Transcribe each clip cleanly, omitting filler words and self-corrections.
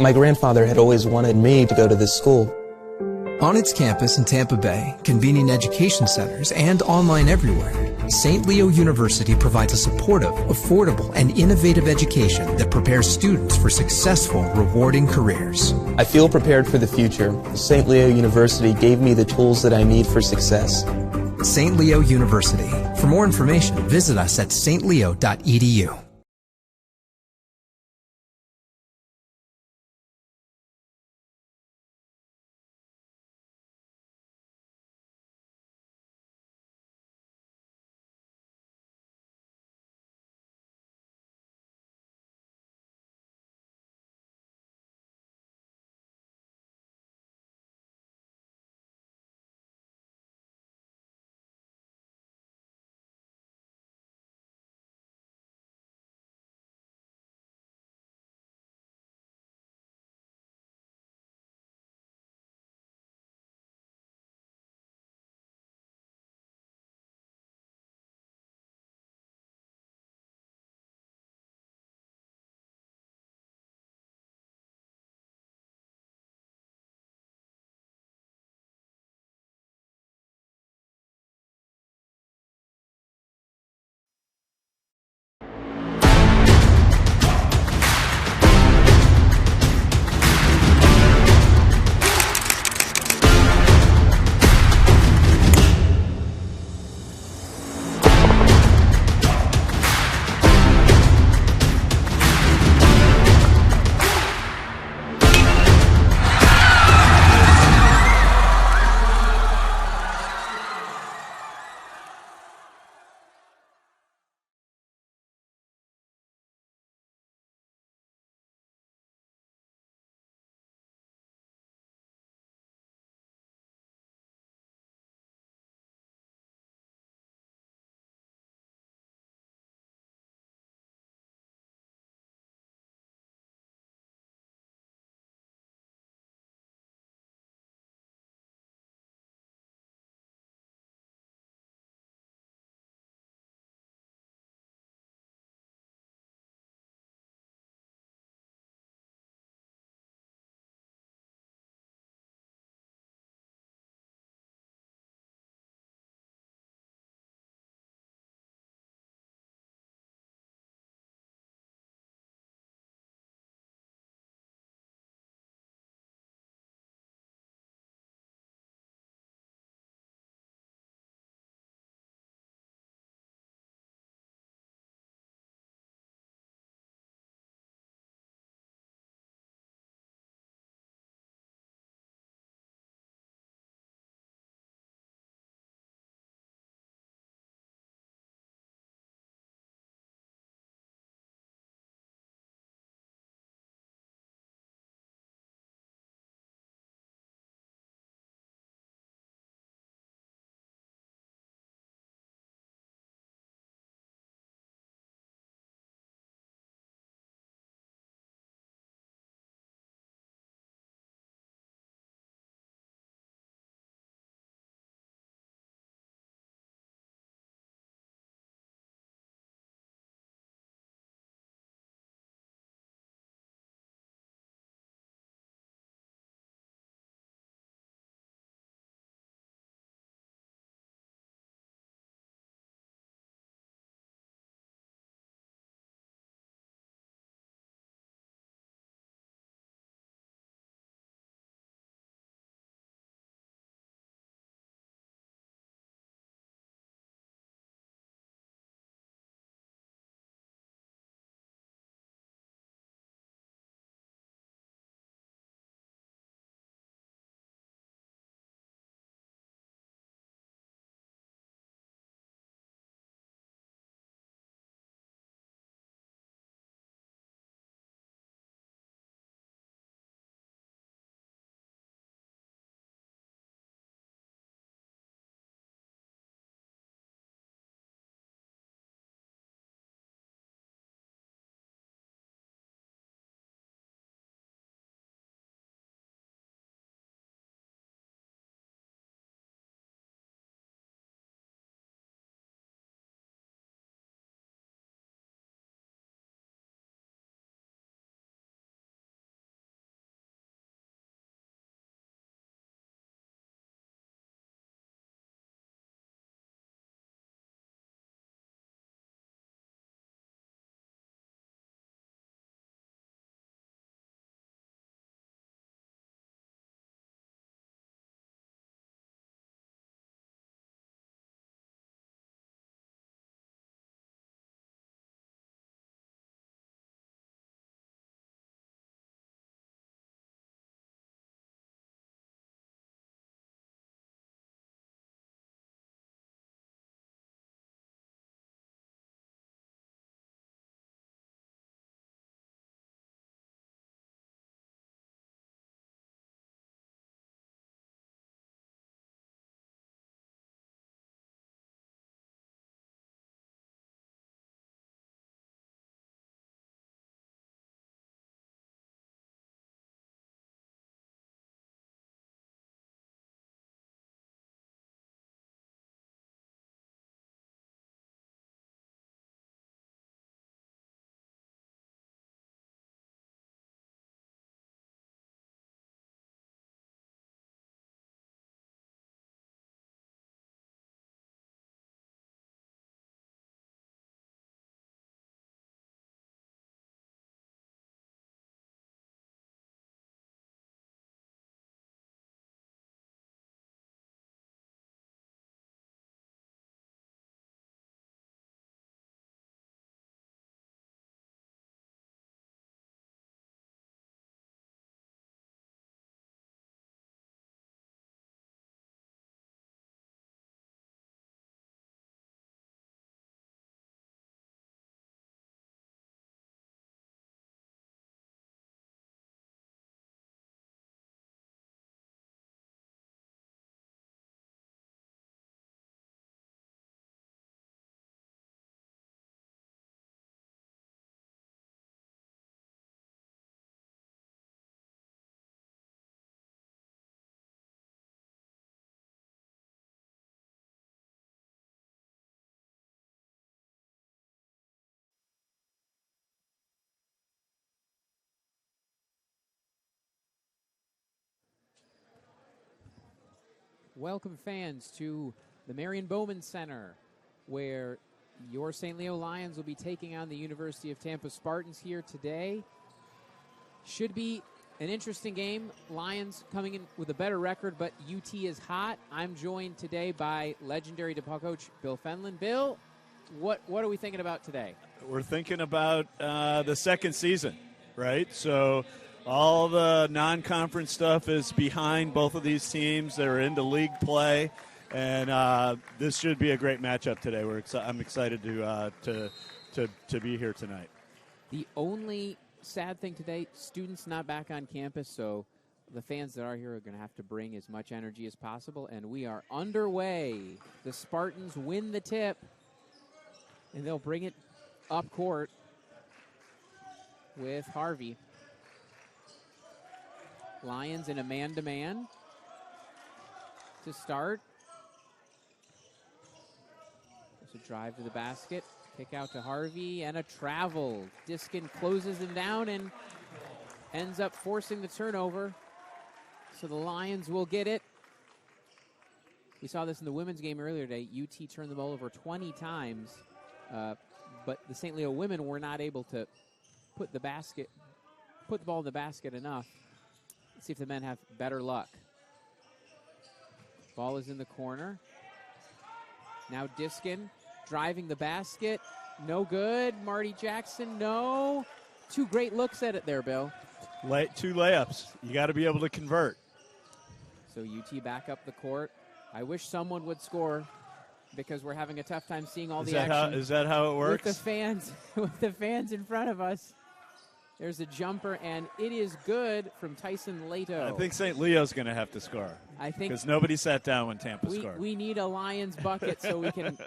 My grandfather had always wanted me to go to this school. On its campus in Tampa Bay, convening education centers, and online everywhere, St. Leo University provides a supportive, affordable, and innovative education that prepares students for successful, rewarding careers. I feel prepared for the future. St. Leo University gave me the tools that I need for success. St. Leo University. For more information, visit us at stleo.edu. Welcome, fans, to the Marion Bowman Center, where your St. Leo Lions will be taking on the University of Tampa Spartans here today. Should be an interesting game. Lions coming in with a better record, but UT is hot. I'm joined today by legendary DePaul coach Bill Fenlon. Bill, what are we thinking about today? We're thinking about the second season, right? So all the non-conference stuff is behind both of these teams. They're into league play, and this should be a great matchup today. I'm excited to be here tonight. The only sad thing today, students not back on campus, so the fans that are here are going to have to bring as much energy as possible, and we are underway. The Spartans win the tip, and they'll bring it up court with Harvey. Lions in a man-to-man to start. There's a drive to the basket. Kick out to Harvey and a travel. Diskin closes him down and ends up forcing the turnover. So the Lions will get it. We saw this in the women's game earlier today. UT turned the ball over 20 times, but the St. Leo women were not able to put the ball in the basket enough. Let's see if the men have better luck. Ball is in the corner. Now Diskin driving the basket. No good. Marty Jackson, no. Two great looks at it there, Bill. Two layups. You got to be able to convert. So UT back up the court. I wish someone would score because we're having a tough time seeing all the action. Is that how it works? With the fans in front of us. There's a jumper, and it is good from Tyson Lato. I think St. Leo's going to have to score. I think because nobody sat down when Tampa scored. We need a Lions bucket so we can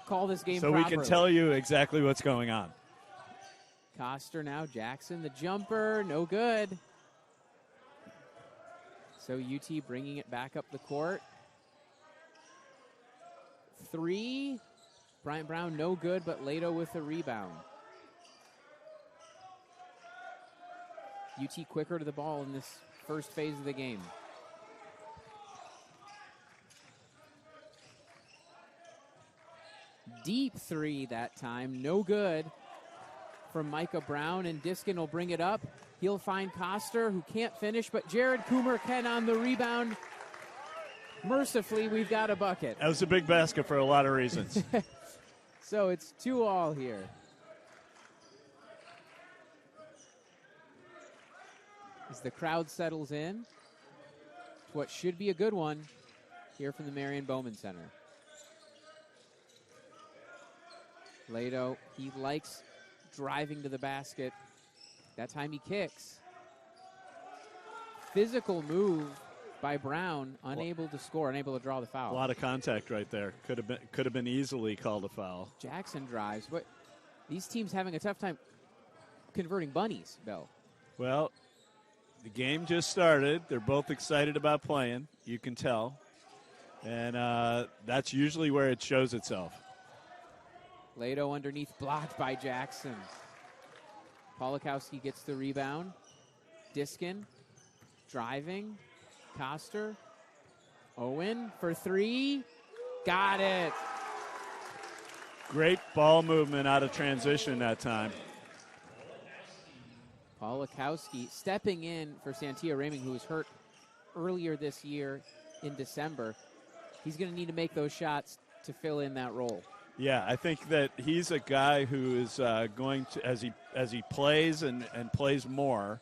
call this game so properly. We can tell you exactly what's going on. Coster now, Jackson, the jumper, no good. So UT bringing it back up the court. Three. Bryant Brown, no good, but Lato with the rebound. UT quicker to the ball in this first phase of the game. Deep three that time, no good from Micah Brown, and Diskin will bring it up. He'll find Coster, who can't finish, but Jared Coomer can on the rebound. Mercifully, we've got a bucket. That was a big basket for a lot of reasons. So it's 2-all here. As the crowd settles in to what should be a good one here from the Marion Bowman Center. Lato, he likes driving to the basket. That time he kicks. Physical move by Brown, unable to score, unable to draw the foul. A lot of contact right there. Could have been easily called a foul. Jackson drives, but these teams having a tough time converting bunnies, Bill. Well, the game just started. They're both excited about playing. You can tell. And that's usually where it shows itself. Lato underneath, blocked by Jackson. Polakowski gets the rebound. Diskin driving. Coster. Owen for three. Got it. Great ball movement out of transition that time. Polakowski stepping in for Santia Raming, who was hurt earlier this year in December. He's going to need to make those shots to fill in that role. Yeah, I think that he's a guy who is going to, as he plays and plays more,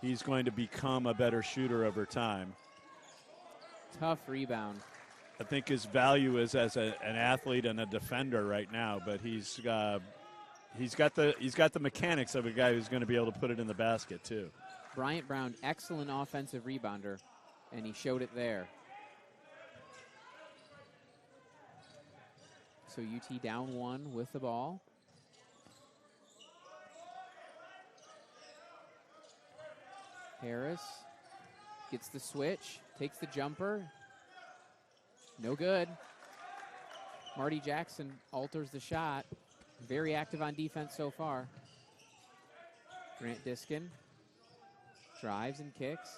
he's going to become a better shooter over time. Tough rebound. I think his value is as an athlete and a defender right now, but he's got the mechanics of a guy who's going to be able to put it in the basket too. Bryant Brown, excellent offensive rebounder, and he showed it there. So UT down one with the ball. Harris gets the switch, takes the jumper. No good. Marty Jackson alters the shot. Very active on defense so far. Grant Diskin drives and kicks.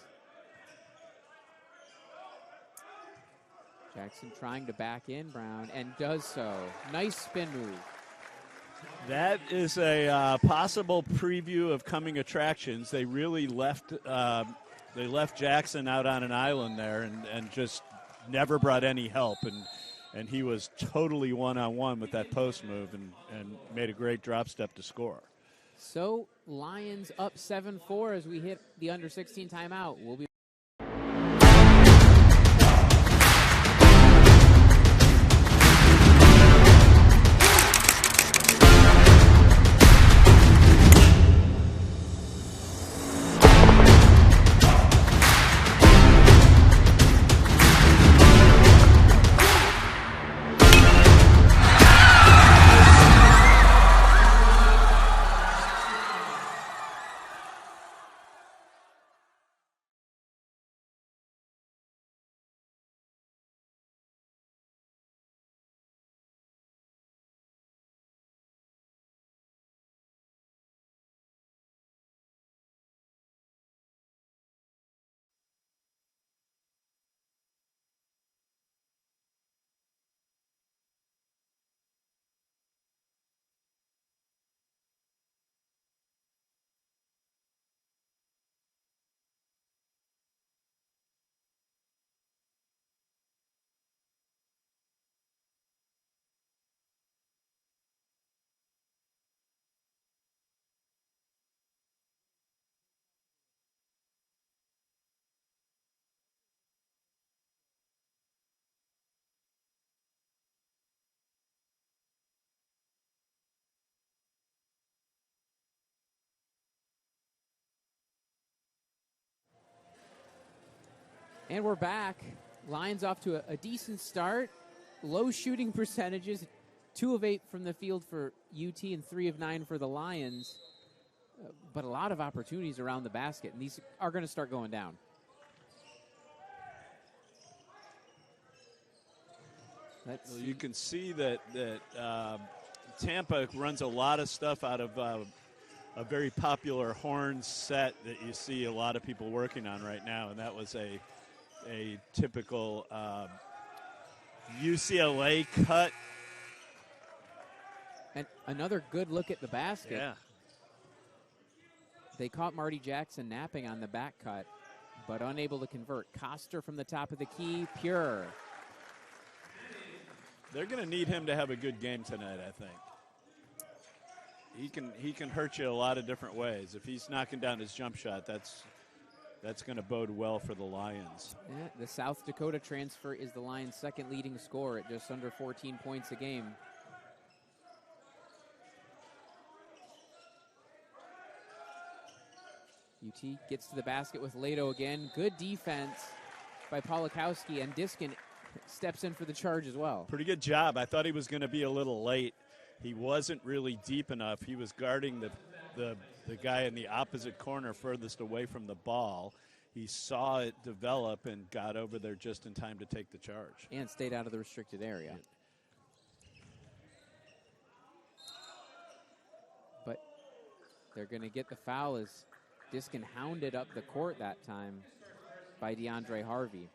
Jackson trying to back in Brown and does so. Nice spin move. That is a possible preview of coming attractions. They really left Jackson out on an island there and just never brought any help. And he was totally one-on-one with that post move and made a great drop step to score. So Lions up 7-4 as we hit the under 16 timeout. We'll be And we're back. Lions off to a decent start. Low shooting percentages. 2 of 8 from the field for UT and 3 of 9 for the Lions. But a lot of opportunities around the basket, and these are going to start going down. Well, you can see that Tampa runs a lot of stuff out of a very popular horn set that you see a lot of people working on right now, and that was a typical UCLA cut. And another good look at the basket. Yeah. They caught Marty Jackson napping on the back cut, but unable to convert. Coster from the top of the key, pure. They're going to need him to have a good game tonight, I think. He can hurt you a lot of different ways. If he's knocking down his jump shot, that's going to bode well for the Lions. Yeah, the South Dakota transfer is the Lions' second leading scorer at just under 14 points a game. UT gets to the basket with Lato again. Good defense by Polakowski, and Diskin steps in for the charge as well. Pretty good job. I thought he was going to be a little late. He wasn't really deep enough. He was guarding the guy in the opposite corner furthest away from the ball. He saw it develop and got over there just in time to take the charge. And stayed out of the restricted area. But they're going to get the foul as Diskin hounded up the court that time by DeAndre Harvey.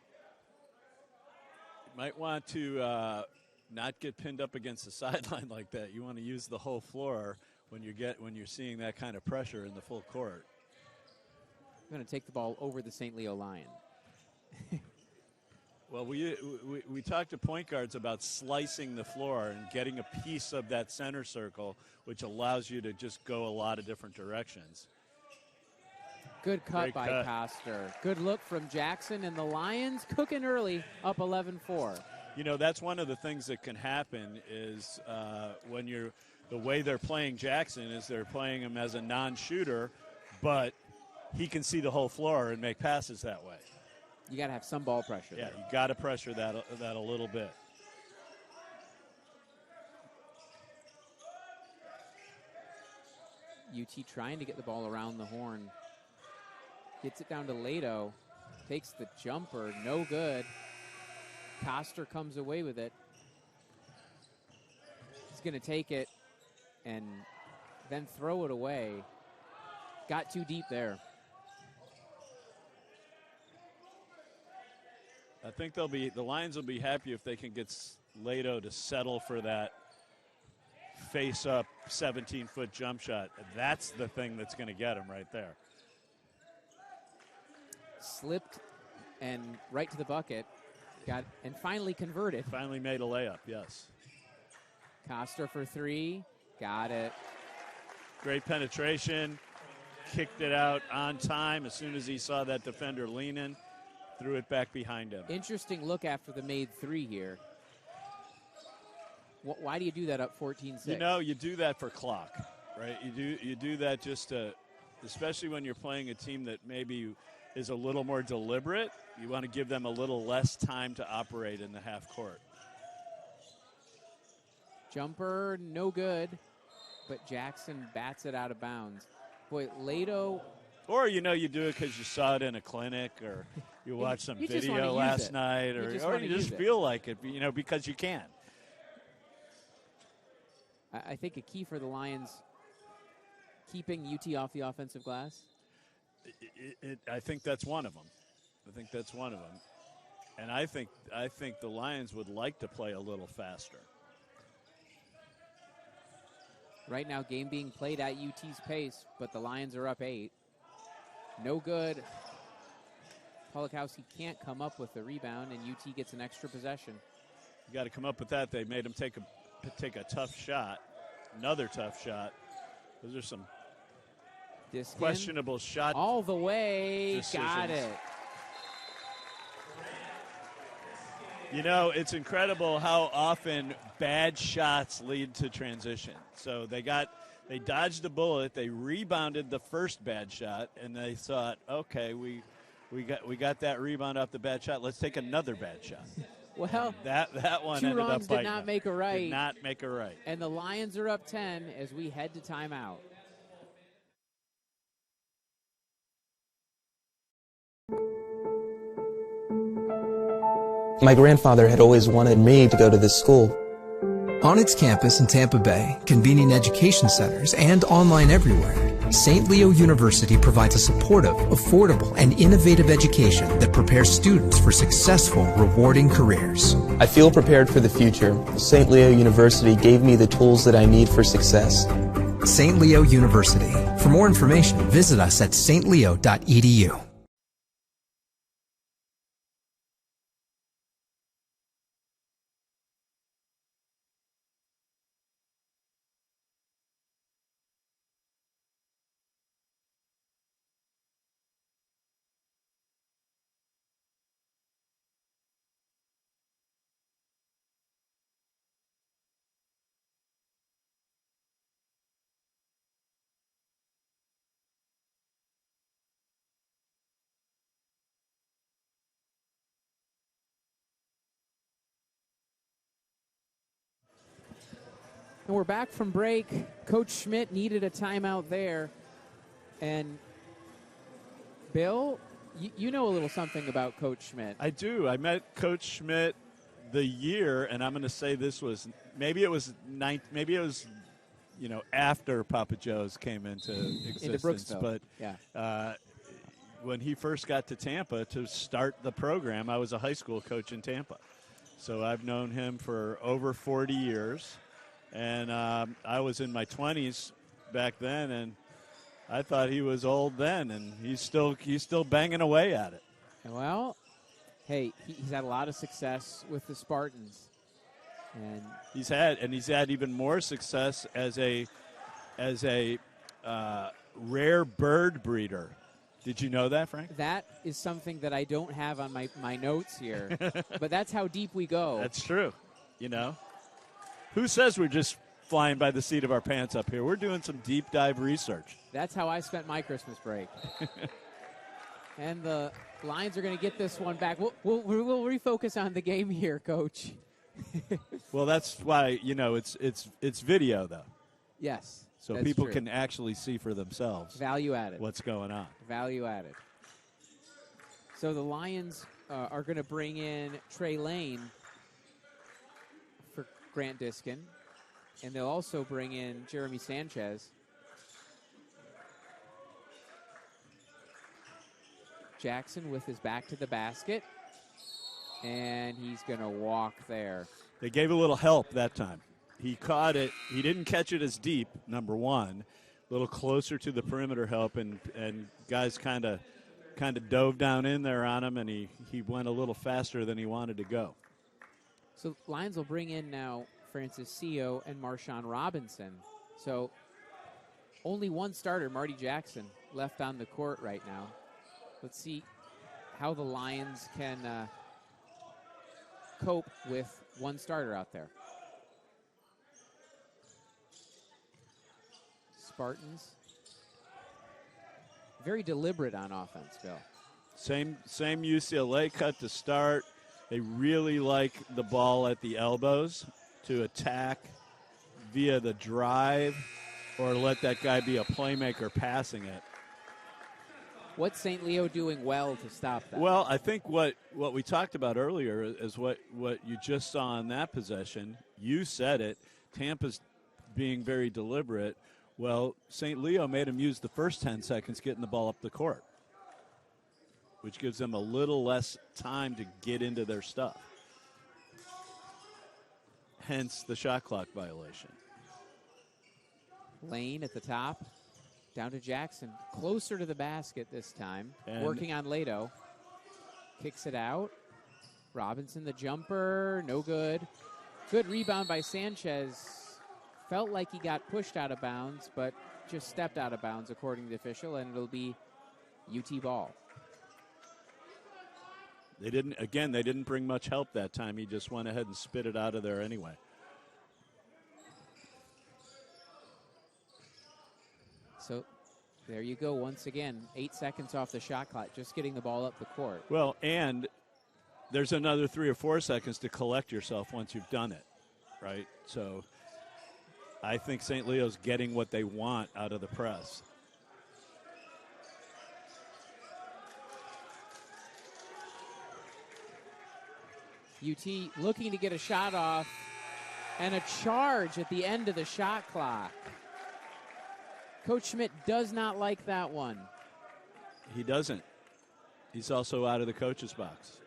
You might want to not get pinned up against the sideline like that. You want to use the whole floor when you're seeing that kind of pressure in the full court. I'm going to take the ball over the St. Leo Lion. Well, we talked to point guards about slicing the floor and getting a piece of that center circle, which allows you to just go a lot of different directions. Good cut Great by cut. Coster. Good look from Jackson, and the Lions cooking early, up 11-4. You know, that's one of the things that can happen is when the way they're playing Jackson is they're playing him as a non-shooter, but he can see the whole floor and make passes that way. You got to have some ball pressure. Yeah, there. you got to pressure that a little bit. UT trying to get the ball around the horn. Gets it down to Lato. Takes the jumper. No good. Coster comes away with it. He's going to take it and then throw it away. Got too deep there. I think the Lions will be happy if they can get Lato to settle for that face-up 17-foot jump shot. That's the thing that's going to get him right there. Slipped and right to the bucket. And finally converted. Finally made a layup, yes. Coster for three. Got it. Great penetration. Kicked it out on time as soon as he saw that defender leaning. Threw it back behind him. Interesting look after the made three here. Why do you do that up 14-6? You know, you do that for clock, right? You do that just to, especially when you're playing a team that maybe is a little more deliberate. You want to give them a little less time to operate in the half court. Jumper, no good, but Jackson bats it out of bounds. Boy, Lato. Or, you know, you do it because you saw it in a clinic or you watched some video last night or you just feel like it, you know, because you can. I think a key for the Lions, keeping UT off the offensive glass. I think that's one of them. And I think the Lions would like to play a little faster. Right now, game being played at UT's pace, but the Lions are up 8. No good. Polakowski can't come up with the rebound, and UT gets an extra possession. You got to come up with that. They made him take a tough shot, another tough shot. Those are some questionable shot. All the way, decisions. Got it. You know, it's incredible how often bad shots lead to transition. So they dodged a bullet, they rebounded the first bad shot, and they thought, okay, we got that rebound off the bad shot. Let's take another bad shot. Well, that one two ended wrongs up biting. Did not make a right. Did not make a right. And the Lions are up 10 as we head to timeout. My grandfather had always wanted me to go to this school. On its campus in Tampa Bay, convening education centers, and online everywhere, St. Leo University provides a supportive, affordable, and innovative education that prepares students for successful, rewarding careers. I feel prepared for the future. St. Leo University gave me the tools that I need for success. St. Leo University. For more information, visit us at stleo.edu. And we're back from break. Coach Schmidt needed a timeout there. And Bill, you know a little something about Coach Schmidt. I do. I met Coach Schmidt the year, and I'm going to say this was maybe it was after Papa Joe's came into existence. But yeah. When he first got to Tampa to start the program, I was a high school coach in Tampa. So I've known him for over 40 years. And I was in my 20s back then, and I thought he was old then, and he's still banging away at it. Well, hey, he's had a lot of success with the Spartans, and he's had even more success as a rare bird breeder. Did you know that, Frank? That is something that I don't have on my notes here, but that's how deep we go. That's true. You know. Who says we're just flying by the seat of our pants up here? We're doing some deep dive research. That's how I spent my Christmas break. And the Lions are going to get this one back. We'll refocus on the game here, Coach. Well, that's why it's video though. Yes. So people can actually see for themselves. Value added. What's going on? Value added. So the Lions are going to bring in Trey Lane for Grant Diskin, and they'll also bring in Jeremy Sanchez. Jackson with his back to the basket. And he's going to walk there. They gave a little help that time. He caught it. He didn't catch it as deep, number one. A little closer to the perimeter help, and guys kind of dove down in there on him, and he went a little faster than he wanted to go. So Lions will bring in now Francis Seo and Marshawn Robinson. So only one starter, Marty Jackson, left on the court right now. Let's see how the Lions can cope with one starter out there. Spartans, very deliberate on offense, Bill. Same UCLA cut to start. They really like the ball at the elbows to attack via the drive or let that guy be a playmaker passing it. What's St. Leo doing well to stop that? Well, I think what we talked about earlier is what you just saw in that possession. You said it. Tampa's being very deliberate. Well, St. Leo made him use the first 10 seconds getting the ball up the court, which gives them a little less time to get into their stuff. Hence the shot clock violation. Lane at the top, down to Jackson. Closer to the basket this time, and working on Lato. Kicks it out. Robinson, the jumper, no good. Good rebound by Sanchez. Felt like he got pushed out of bounds, but just stepped out of bounds according to the official, and it'll be UT ball. They didn't bring much help that time. He just went ahead and spit it out of there anyway. So there you go once again. 8 seconds off the shot clock, just getting the ball up the court. Well, and there's another 3 or 4 seconds to collect yourself once you've done it, right? So I think St. Leo's getting what they want out of the press. UT looking to get a shot off, and a charge at the end of the shot clock. Coach Schmidt does not like that one. He doesn't. He's also out of the coach's box.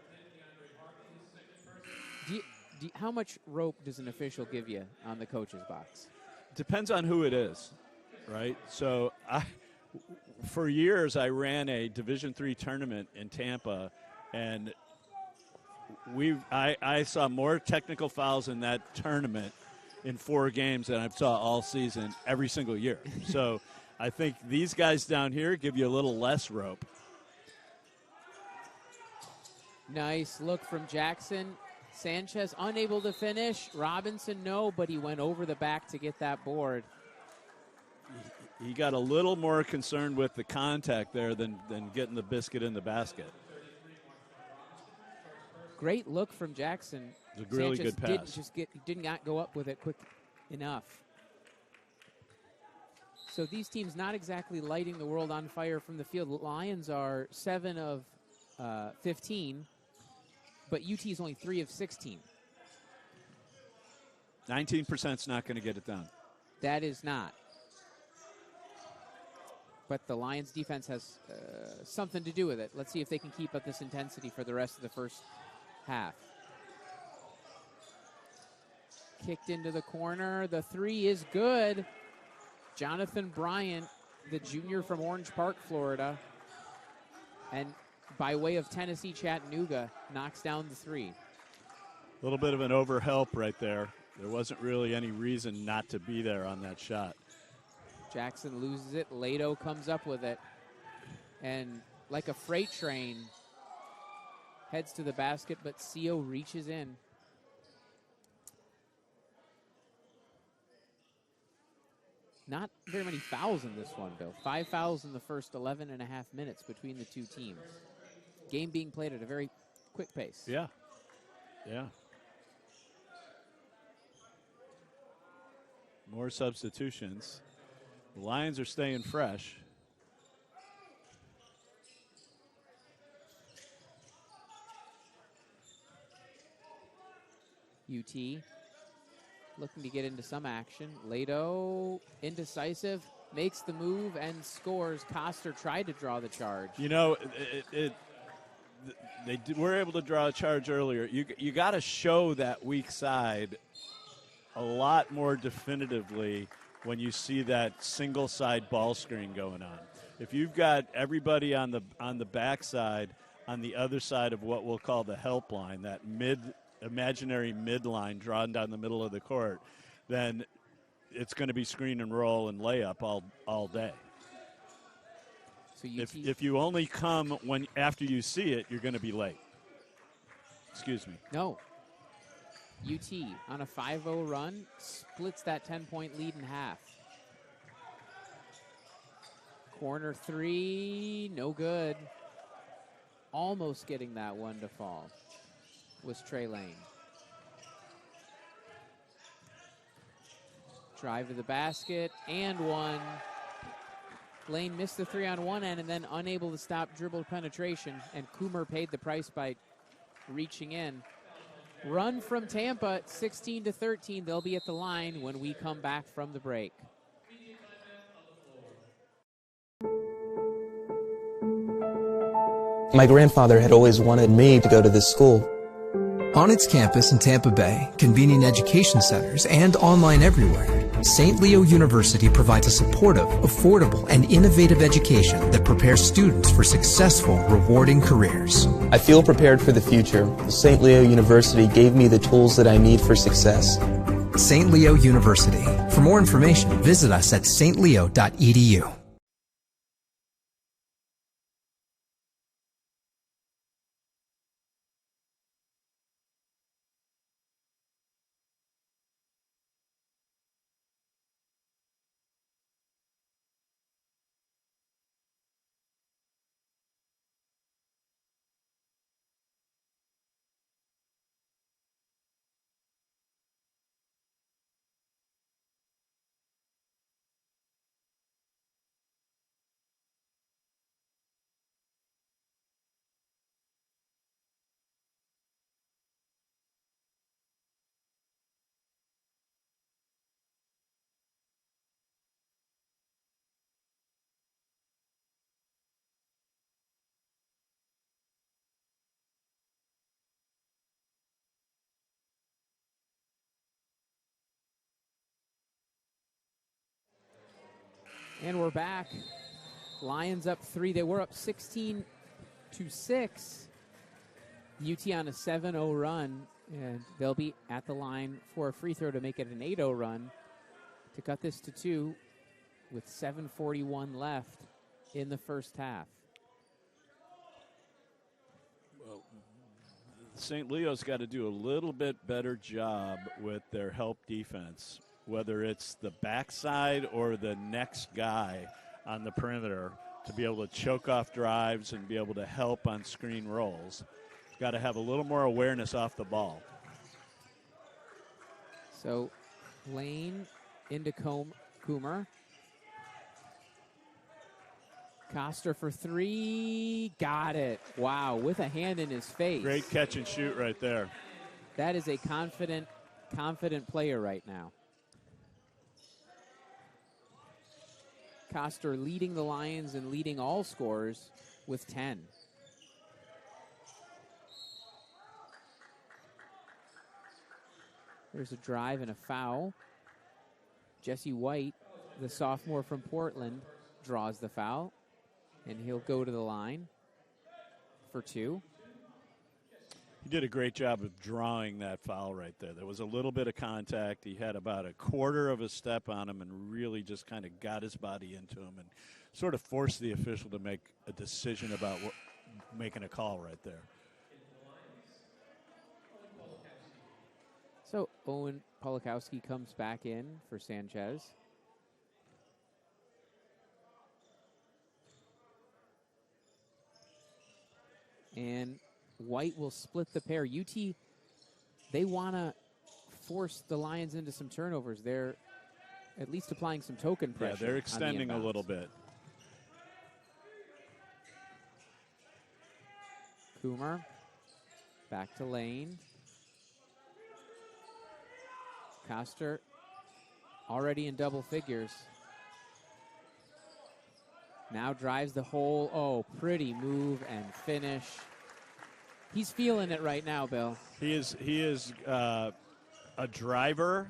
How much rope does an official give you on the coach's box? Depends on who it is, right? So for years I ran a Division III tournament in Tampa, and I saw more technical fouls in that tournament in 4 games than I saw all season every single year. So I think these guys down here give you a little less rope. Nice look from Jackson. Sanchez unable to finish. Robinson, no, but he went over the back to get that board. He got a little more concerned with the contact there than getting the biscuit in the basket. Great look from Jackson. It was a really Sanchez good pass. Did not go up with it quick enough. So these teams not exactly lighting the world on fire from the field. The Lions are 7 of 15, but UT is only 3 of 16. 19% is not going to get it done. That is not. But the Lions defense has something to do with it. Let's see if they can keep up this intensity for the rest of the first half. Kicked into the corner. The 3 is good. Jonathan Bryant, the junior from Orange Park, Florida, and by way of Tennessee Chattanooga, knocks down the 3. A little bit of an overhelp right there. There wasn't really any reason not to be there on that shot. Jackson loses it. Lato comes up with it. And like a freight train, heads to the basket, but Seo reaches in. Not very many fouls in this one, Bill. 5 fouls in the first 11 and a half minutes between the two teams. Game being played at a very quick pace. Yeah. Yeah. More substitutions. The Lions are staying fresh. UT looking to get into some action. Lato, indecisive, makes the move and scores. Coster tried to draw the charge. You know, were able to draw a charge earlier. You got to show that weak side a lot more definitively when you see that single side ball screen going on. If you've got everybody on the backside on the other side of what we'll call the help line, that imaginary midline drawn down the middle of the court, then it's going to be screen and roll and layup all day. So if you only come after you see it, you're going to be late. Excuse me. No. UT on a 5-0 run splits that 10-point lead in half. Corner three, no good. Almost getting that one to fall was Trey Lane. Drive to the basket and one. Lane missed the three on one end and then unable to stop dribble penetration, and Coomer paid the price by reaching in. Run from Tampa, 16-13. They'll be at the line when we come back from the break. My grandfather had always wanted me to go to this school. On its campus in Tampa Bay, convening education centers, and online everywhere, St. Leo University provides a supportive, affordable, and innovative education that prepares students for successful, rewarding careers. I feel prepared for the future. St. Leo University gave me the tools that I need for success. St. Leo University. For more information, visit us at stleo.edu. And we're back. Lions up 3. They were up 16-6. UT on a 7-0 run, and they'll be at the line for a free throw to make it an 8-0 run to cut this to 2 with 7:41 left in the first half. Well, St. Leo's got to do a little bit better job with their help defense, whether it's the backside or the next guy on the perimeter, to be able to choke off drives and be able to help on screen rolls. Got to have a little more awareness off the ball. So Lane into Coomer. Coster for 3. Got it. Wow, with a hand in his face. Great catch and shoot right there. That is a confident player right now. Coster leading the Lions and leading all scorers with 10. There's a drive and a foul. Jesse White, the sophomore from Portland, draws the foul, and he'll go to the line for 2. He did a great job of drawing that foul right there. There was a little bit of contact. He had about a quarter of a step on him and really just kind of got his body into him and sort of forced the official to make a decision about making a call right there. So Owen Polakowski comes back in for Sanchez. And White will split the pair. UT, they want to force the Lions into some turnovers. They're at least applying some token pressure. Yeah, they're extending a little bit. Coomer, back to Lane. Coster already in double figures. Now drives the hole. Oh, pretty move and finish He's feeling it right now, Bill. He is a driver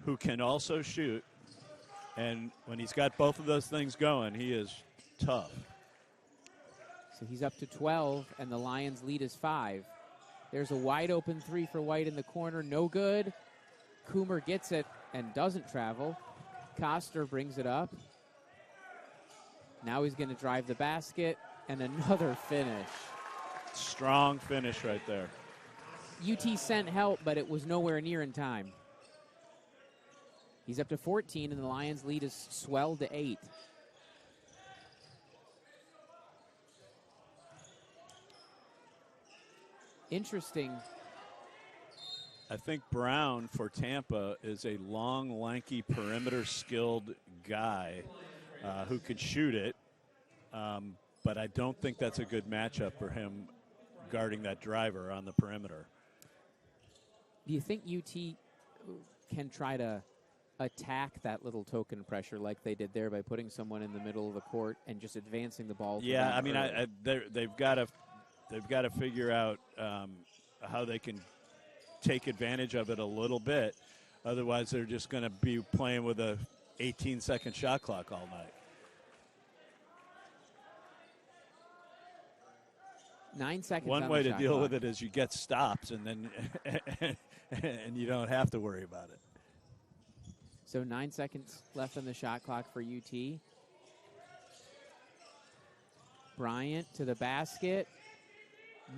who can also shoot. And when he's got both of those things going, he is tough. So he's up to 12, and the Lions' lead is 5. There's a wide-open 3 for White in the corner. No good. Coomer gets it and doesn't travel. Koster brings it up. Now he's going to drive the basket, and another finish. Strong finish right there. UT sent help, but it was nowhere near in time. He's up to 14, and the Lions' lead is swelled to 8. Interesting. I think Brown for Tampa is a long, lanky, perimeter-skilled guy who could shoot it, but I don't think that's a good matchup for him guarding that driver on the perimeter. Do you think UT can try to attack that little token pressure like they did there by putting someone in the middle of the court and just advancing the ball? Yeah, I mean, they've got to figure out how they can take advantage of it a little bit. Otherwise, they're just going to be playing with a 18-second shot clock all night. 9 seconds. One way to deal with it is you get stops, and then and you don't have to worry about it. So 9 seconds left on the shot clock for UT. Bryant to the basket.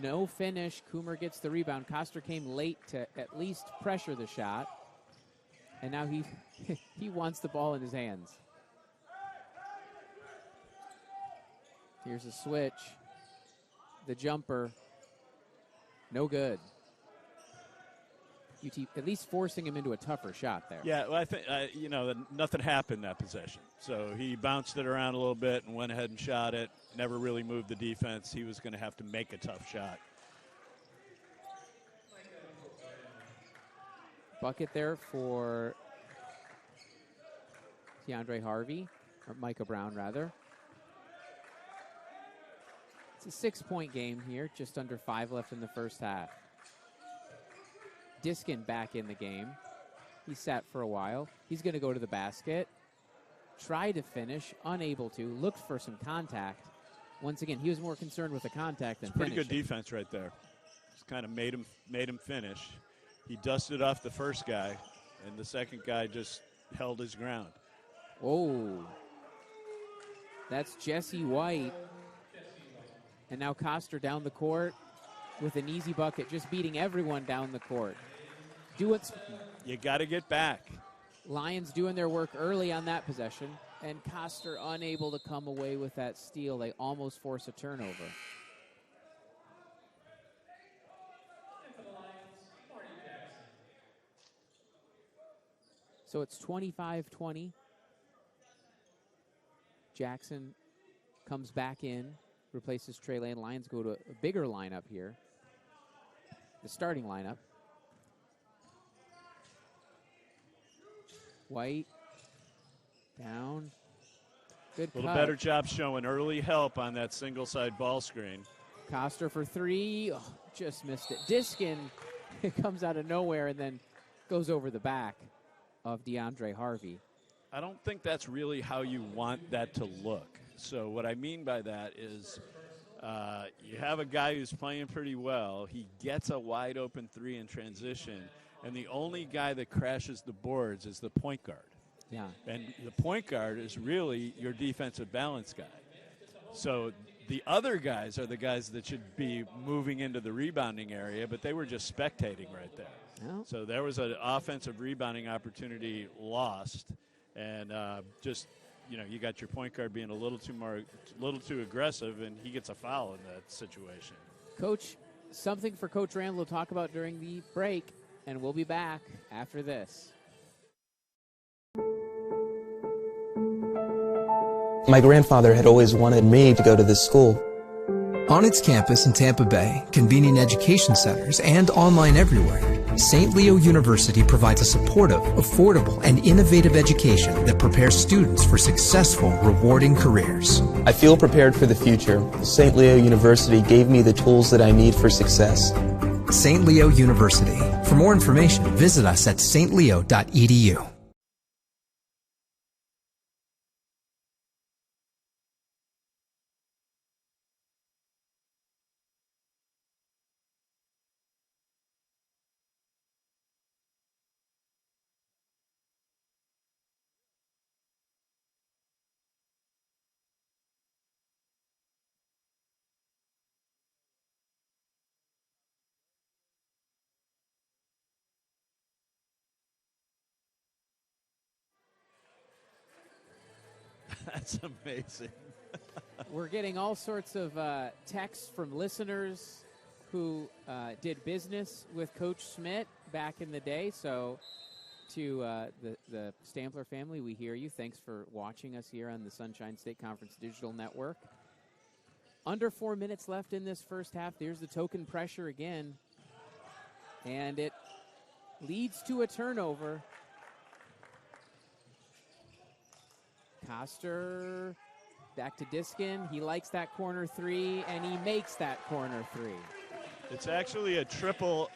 No finish. Coomer gets the rebound. Koster came late to at least pressure the shot. And now he wants the ball in his hands. Here's a switch. The jumper. No good. UT at least forcing him into a tougher shot there. Yeah, well, I think, nothing happened that possession. So he bounced it around a little bit and went ahead and shot it. Never really moved the defense. He was going to have to make a tough shot. Bucket there for DeAndre Harvey, or Micah Brown, rather. It's a 6-point game here, just under 5 left in the first half. Diskin back in the game. He sat for a while. He's going to go to the basket. Try to finish, unable to. Looked for some contact. Once again, he was more concerned with the contact than finishing. Pretty good defense right there. Just kind of made him finish. He dusted off the first guy, and the second guy just held his ground. Oh, that's Jesse White. And now Koster down the court with an easy bucket, just beating everyone down the court. You got to get back. Lions doing their work early on that possession, and Koster unable to come away with that steal. They almost force a turnover. So it's 25-20. Jackson comes back in, replaces Trey Lane. Lions go to a bigger lineup here. The starting lineup. White down. Good A little cut. better job showing early help on that single side ball screen. Koster for 3. Oh, just missed it. Diskin comes out of nowhere and then goes over the back of DeAndre Harvey. I don't think that's really how you want that to look. So what I mean by that is you have a guy who's playing pretty well. He gets a wide open 3 in transition, and the only guy that crashes the boards is the point guard. Yeah. And the point guard is really your defensive balance guy. So the other guys are the guys that should be moving into the rebounding area, but they were just spectating right there. Oh. So there was an offensive rebounding opportunity lost, and you got your point guard being a little too aggressive, and he gets a foul in that situation. Coach, something for Coach Randall to talk about during the break, and we'll be back after this. My grandfather had always wanted me to go to this school. On its campus in Tampa Bay, convening education centers, and online everywhere, St. Leo University provides a supportive, affordable, and innovative education that prepares students for successful, rewarding careers. I feel prepared for the future. St. Leo University gave me the tools that I need for success. St. Leo University. For more information, visit us at stleo.edu. That's amazing. We're getting all sorts of texts from listeners who did business with Coach Schmidt back in the day. So to the Stampler family, we hear you. Thanks for watching us here on the Sunshine State Conference Digital Network. Under 4 minutes left in this first half. There's the token pressure again. And it leads to a turnover. Koster back to Diskin. He likes that corner three, and he makes that corner three. It's actually a triple.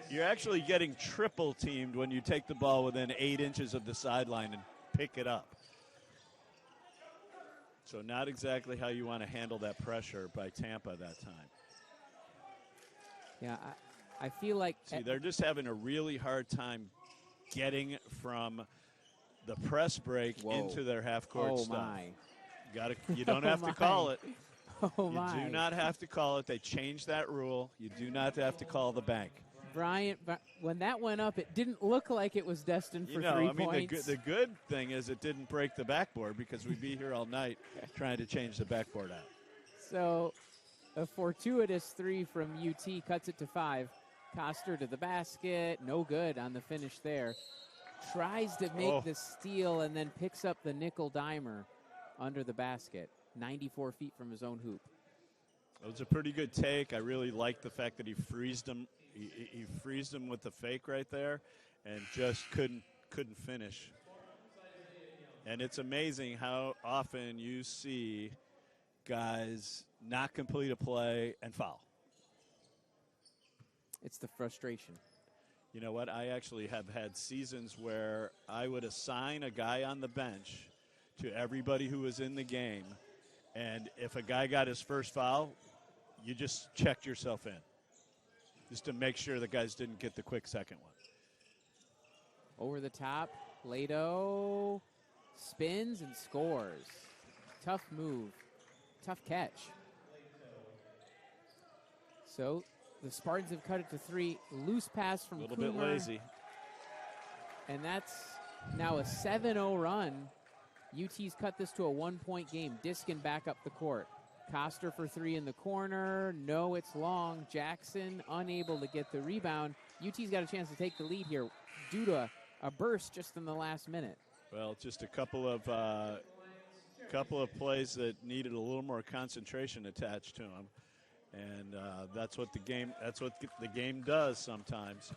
You're actually getting triple teamed when you take the ball within 8 inches of the sideline and pick it up. So not exactly how you want to handle that pressure by Tampa that time. Yeah, I feel like... See, they're just having a really hard time getting from the press break into their half-court stuff. My. You don't have to call it. Oh, my. You do not have to call it. They changed that rule. You do not have to call the bank. Bryant, when that went up, it didn't look like it was destined for 3 points. The good thing is it didn't break the backboard because we'd be here all night trying to change the backboard out. So a fortuitous three from UT cuts it to 5. Koster to the basket. No good on the finish there. Tries to make the steal and then picks up the nickel dimer under the basket. 94 feet from his own hoop. It was a pretty good take. I really liked the fact that he freezed him. He freezed him with the fake right there and just couldn't finish. And it's amazing how often you see guys not complete a play and foul. It's the frustration. You know what? I actually have had seasons where I would assign a guy on the bench to everybody who was in the game, and if a guy got his first foul, you just checked yourself in just to make sure the guys didn't get the quick second one. Over the top, Lado spins and scores. Tough move, tough catch. So the Spartans have cut it to 3. Loose pass from Coomer. A little bit lazy. And that's now a 7-0 run. UT's cut this to a 1-point game. Diskin back up the court. Koster for 3 in the corner. No, it's long. Jackson unable to get the rebound. UT's got a chance to take the lead here due to a burst just in the last minute. Well, just a couple of plays that needed a little more concentration attached to them. And that's what the game does sometimes.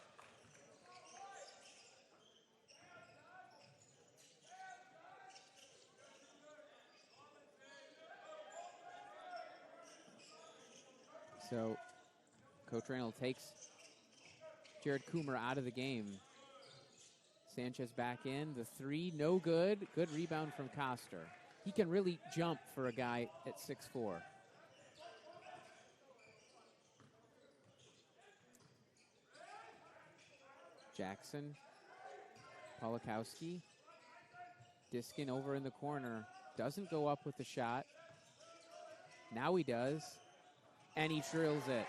So Coach Randall takes Jared Coomer out of the game. Sanchez back in. The 3, no good. Good rebound from Koster. He can really jump for a guy at 6'4". Jackson, Polakowski, Diskin over in the corner. Doesn't go up with the shot. Now he does, and he drills it.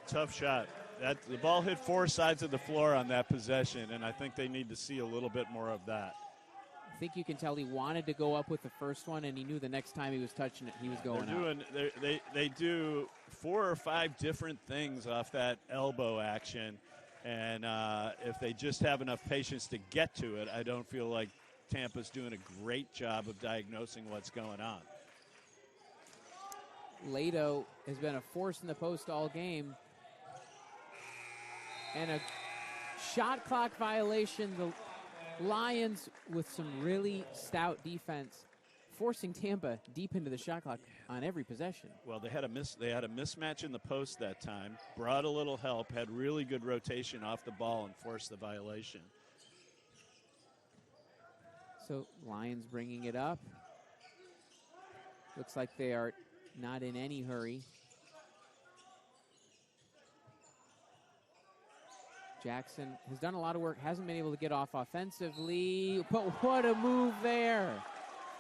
Tough shot. The ball hit 4 sides of the floor on that possession, and I think they need to see a little bit more of that. I think you can tell he wanted to go up with the first one, and he knew the next time he was touching it, he was going up. They do 4 or 5 different things off that elbow action. And if they just have enough patience to get to it, I don't feel like Tampa's doing a great job of diagnosing what's going on. Lado has been a force in the post all game. And a shot clock violation. The Lions with some really stout defense, forcing Tampa deep into the shot clock on every possession. Well, they had a mismatch in the post that time, brought a little help, had really good rotation off the ball, and forced the violation. So Lions bringing it up. Looks like they are not in any hurry. Jackson has done a lot of work, hasn't been able to get off offensively, but what a move there.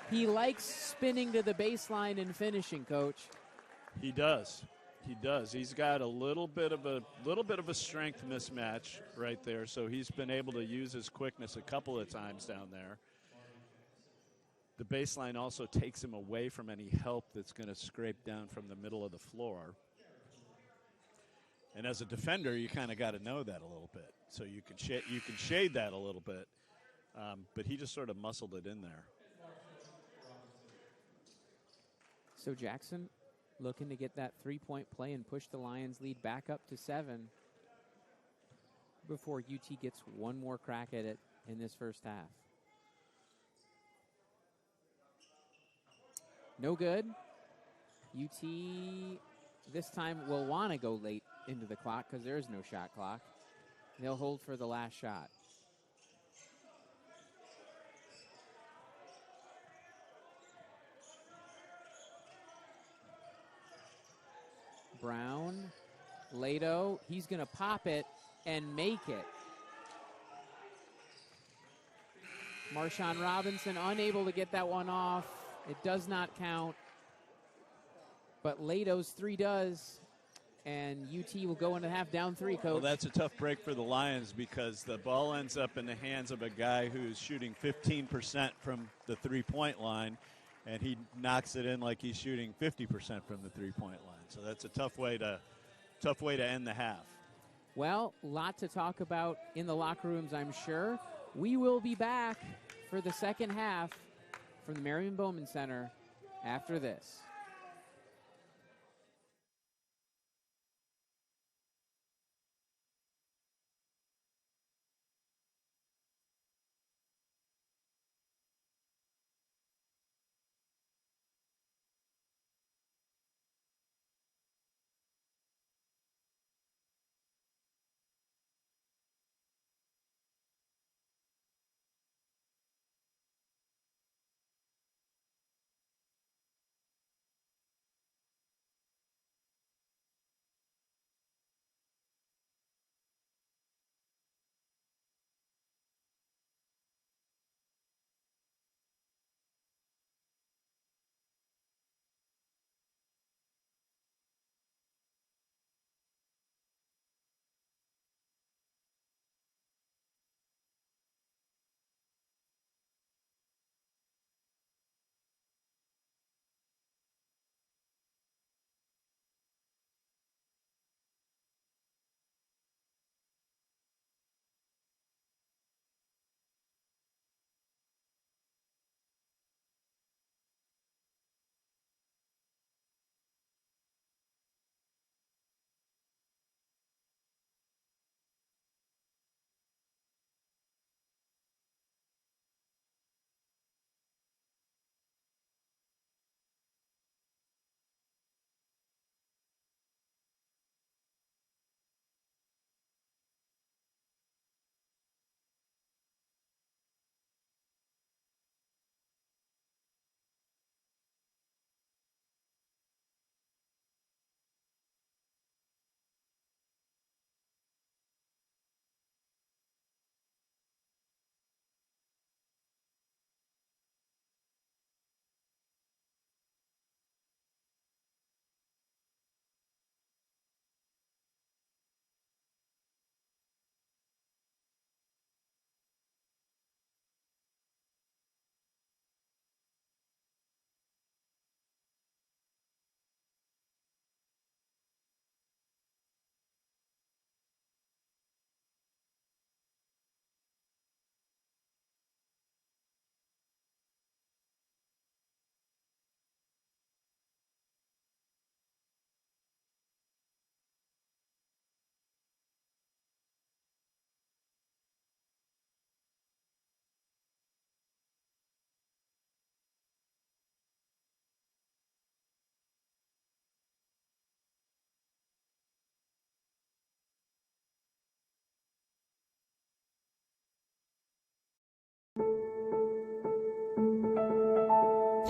He likes spinning to the baseline and finishing, Coach. He does. He does. He's got a little bit of a strength mismatch right there, so he's been able to use his quickness a couple of times down there. The baseline also takes him away from any help that's going to scrape down from the middle of the floor. And as a defender, you kind of got to know that a little bit, so you can shade that a little bit. But he just sort of muscled it in there. So Jackson looking to get that three-point play and push the Lions lead back up to 7 before UT gets one more crack at it in this first half. No good. UT this time will want to go late into the clock because there is no shot clock. They'll hold for the last shot. Brown, Lato, he's going to pop it and make it. Marshawn Robinson unable to get that one off. It does not count. But Lato's 3 does. And UT will go into half down 3, Coach. Well, that's a tough break for the Lions because the ball ends up in the hands of a guy who's shooting 15% from the three-point line, and he knocks it in like he's shooting 50% from the three-point line. So that's a tough way to end the half. Well, a lot to talk about in the locker rooms, I'm sure. We will be back for the second half from the Merriman Bowman Center after this.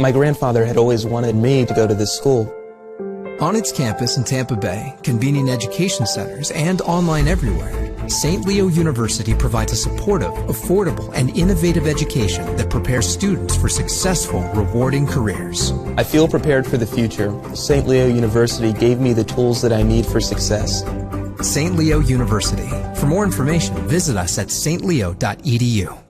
My grandfather had always wanted me to go to this school. On its campus in Tampa Bay, convening education centers, and online everywhere, St. Leo University provides a supportive, affordable, and innovative education that prepares students for successful, rewarding careers. I feel prepared for the future. St. Leo University gave me the tools that I need for success. St. Leo University. For more information, visit us at stleo.edu.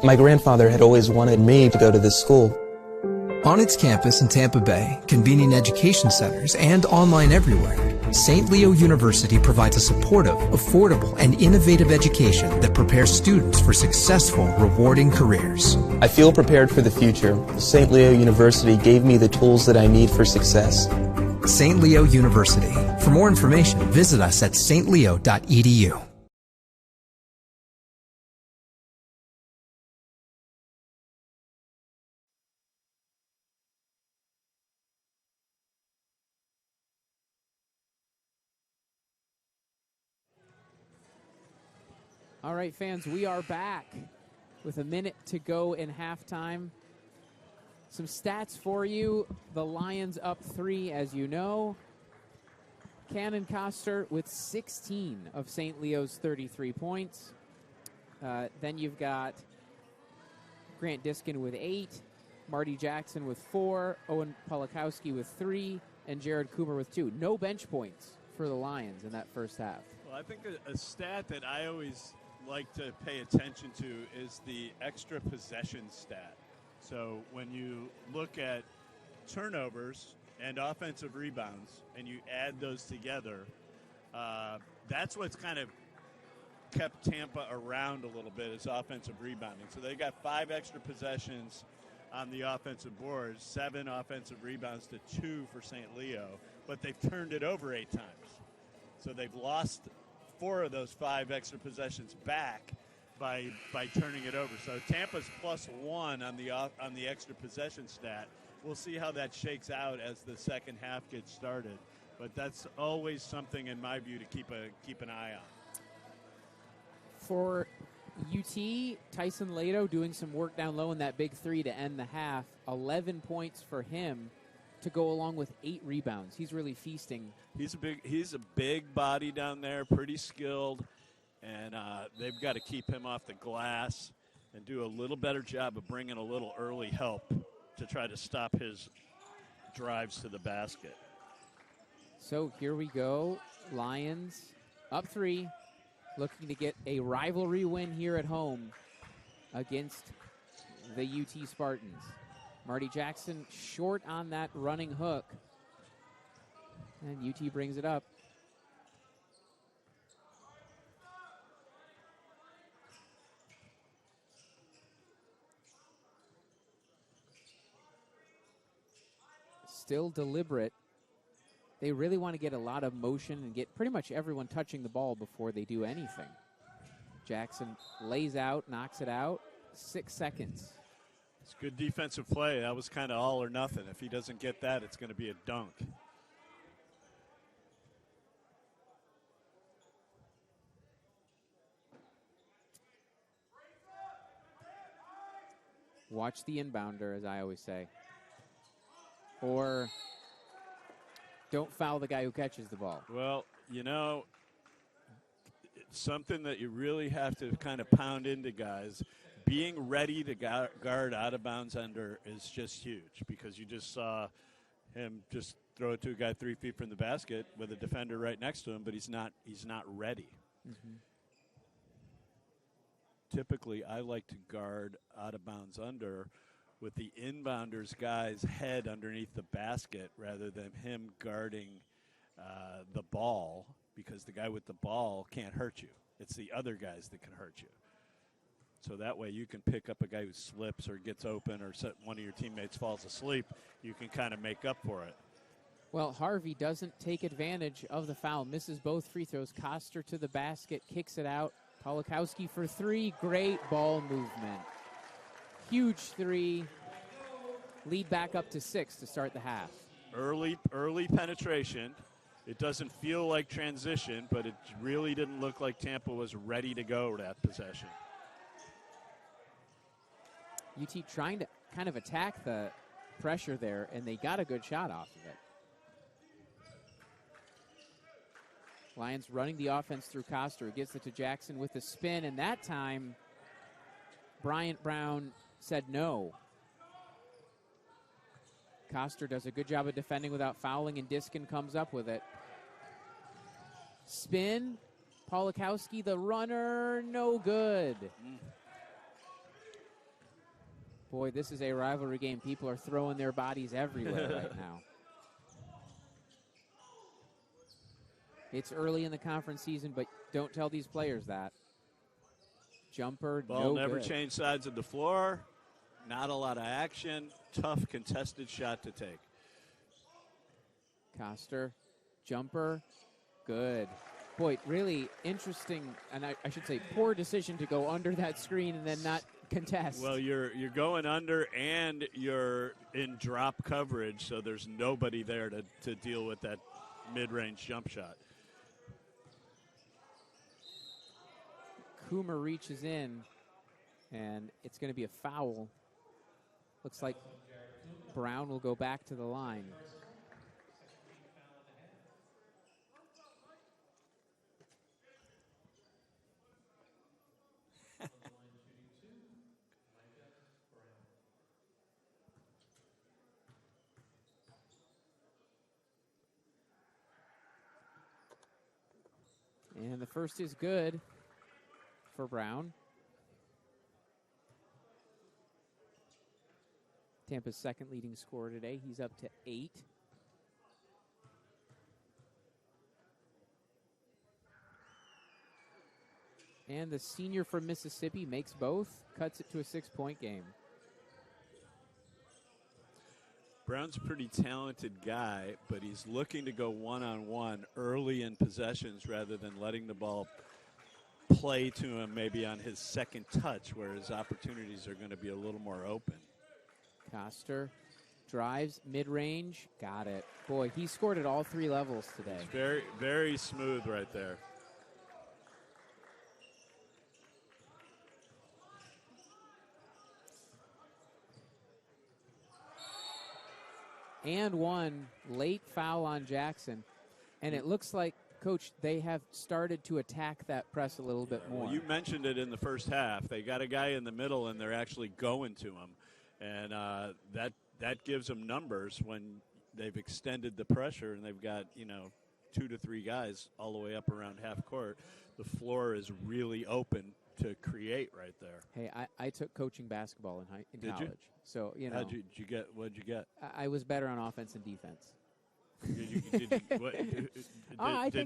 My grandfather had always wanted me to go to this school. On its campus in Tampa Bay, convening education centers, and online everywhere, St. Leo University provides a supportive, affordable, and innovative education that prepares students for successful, rewarding careers. I feel prepared for the future. St. Leo University gave me the tools that I need for success. St. Leo University. For more information, visit us at stleo.edu. All right, fans, we are back with a minute to go in halftime. Some stats for you. The Lions up 3, as you know. Cannon Coster with 16 of St. Leo's 33 points. Then you've got Grant Diskin with 8, Marty Jackson with 4, Owen Polakowski with 3, and Jared Coomer with 2. No bench points for the Lions in that first half. Well, I think a stat that I always like to pay attention to is the extra possession stat. So when you look at turnovers and offensive rebounds and you add those together, that's what's kind of kept Tampa around a little bit is offensive rebounding. So they got 5 extra possessions on the offensive boards, 7 offensive rebounds to 2 for St. Leo, but they've turned it over 8 times. So they've lost 4 of those 5 extra possessions back by turning it over. So Tampa's +1 on the extra possession stat. We'll see how that shakes out as the second half gets started. But that's always something, in my view, to keep an eye on. For UT, Tyson Lato doing some work down low in that big 3 to end the half. 11 points for him to go along with 8 rebounds. He's really feasting. He's a big body down there, pretty skilled, and they've got to keep him off the glass and do a little better job of bringing a little early help to try to stop his drives to the basket. So here we go. Lions up 3, looking to get a rivalry win here at home against the UT Spartans. Marty Jackson short on that running hook. And UT brings it up. Still deliberate. They really want to get a lot of motion and get pretty much everyone touching the ball before they do anything. Jackson lays out, knocks it out. 6 seconds. It's good defensive play. That was kind of all or nothing. If he doesn't get that, it's going to be a dunk. Watch the inbounder, as I always say. Or don't foul the guy who catches the ball. Well, you know, it's something that you really have to kind of pound into guys. Being ready to guard out of bounds under is just huge, because you just saw him just throw it to a guy 3 feet from the basket with a defender right next to him, but he's not ready. Mm-hmm. Typically, I like to guard out of bounds under with the inbounder's guy's head underneath the basket rather than him guarding the ball, because the guy with the ball can't hurt you. It's the other guys that can hurt you. So that way you can pick up a guy who slips or gets open, or one of your teammates falls asleep. You can kind of make up for it. Well, Harvey doesn't take advantage of the foul. Misses both free throws. Coster to the basket, kicks it out. Polakowski for 3. Great ball movement. Huge 3. Lead back up to 6 to start the half. Early penetration. It doesn't feel like transition, but it really didn't look like Tampa was ready to go that possession. UT trying to kind of attack the pressure there, and they got a good shot off of it. Lions running the offense through Coster. Gets it to Jackson with the spin, and that time Bryant Brown said no. Coster does a good job of defending without fouling, and Diskin comes up with it. Spin. Polakowski, the runner, no good. Boy, this is a rivalry game. People are throwing their bodies everywhere right now. It's early in the conference season, but don't tell these players that. Jumper, Ball no never good. changed sides of the floor. Not a lot of action. Tough contested shot to take. Coster, jumper, good. Boy, really interesting, and I should say poor decision to go under that screen and then not contest. Well, you're going under and you're in drop coverage, so there's nobody there to deal with that mid-range jump shot. Coomer reaches in, and it's going to be a foul. Looks like Brown will go back to the line. And the first is good for Brown. Tampa's second leading scorer today. He's up to 8. And the senior from Mississippi makes both, cuts it to a 6-point game. Brown's a pretty talented guy, but he's looking to go one-on-one early in possessions rather than letting the ball play to him maybe on his second touch, where his opportunities are going to be a little more open. Coster drives mid-range, got it. Boy, he scored at all 3 levels today. It's very, very smooth right there. And one late foul on Jackson. And it looks like, Coach, they have started to attack that press a little bit more. Well, you mentioned it in the first half. They got a guy in the middle, and they're actually going to him. And that gives them numbers when they've extended the pressure, and they've got, 2 to 3 guys all the way up around half court. The floor is really open to create right there. Hey, I took coaching basketball in Did college. you? So, What'd you get? I was better on offense and defense. Did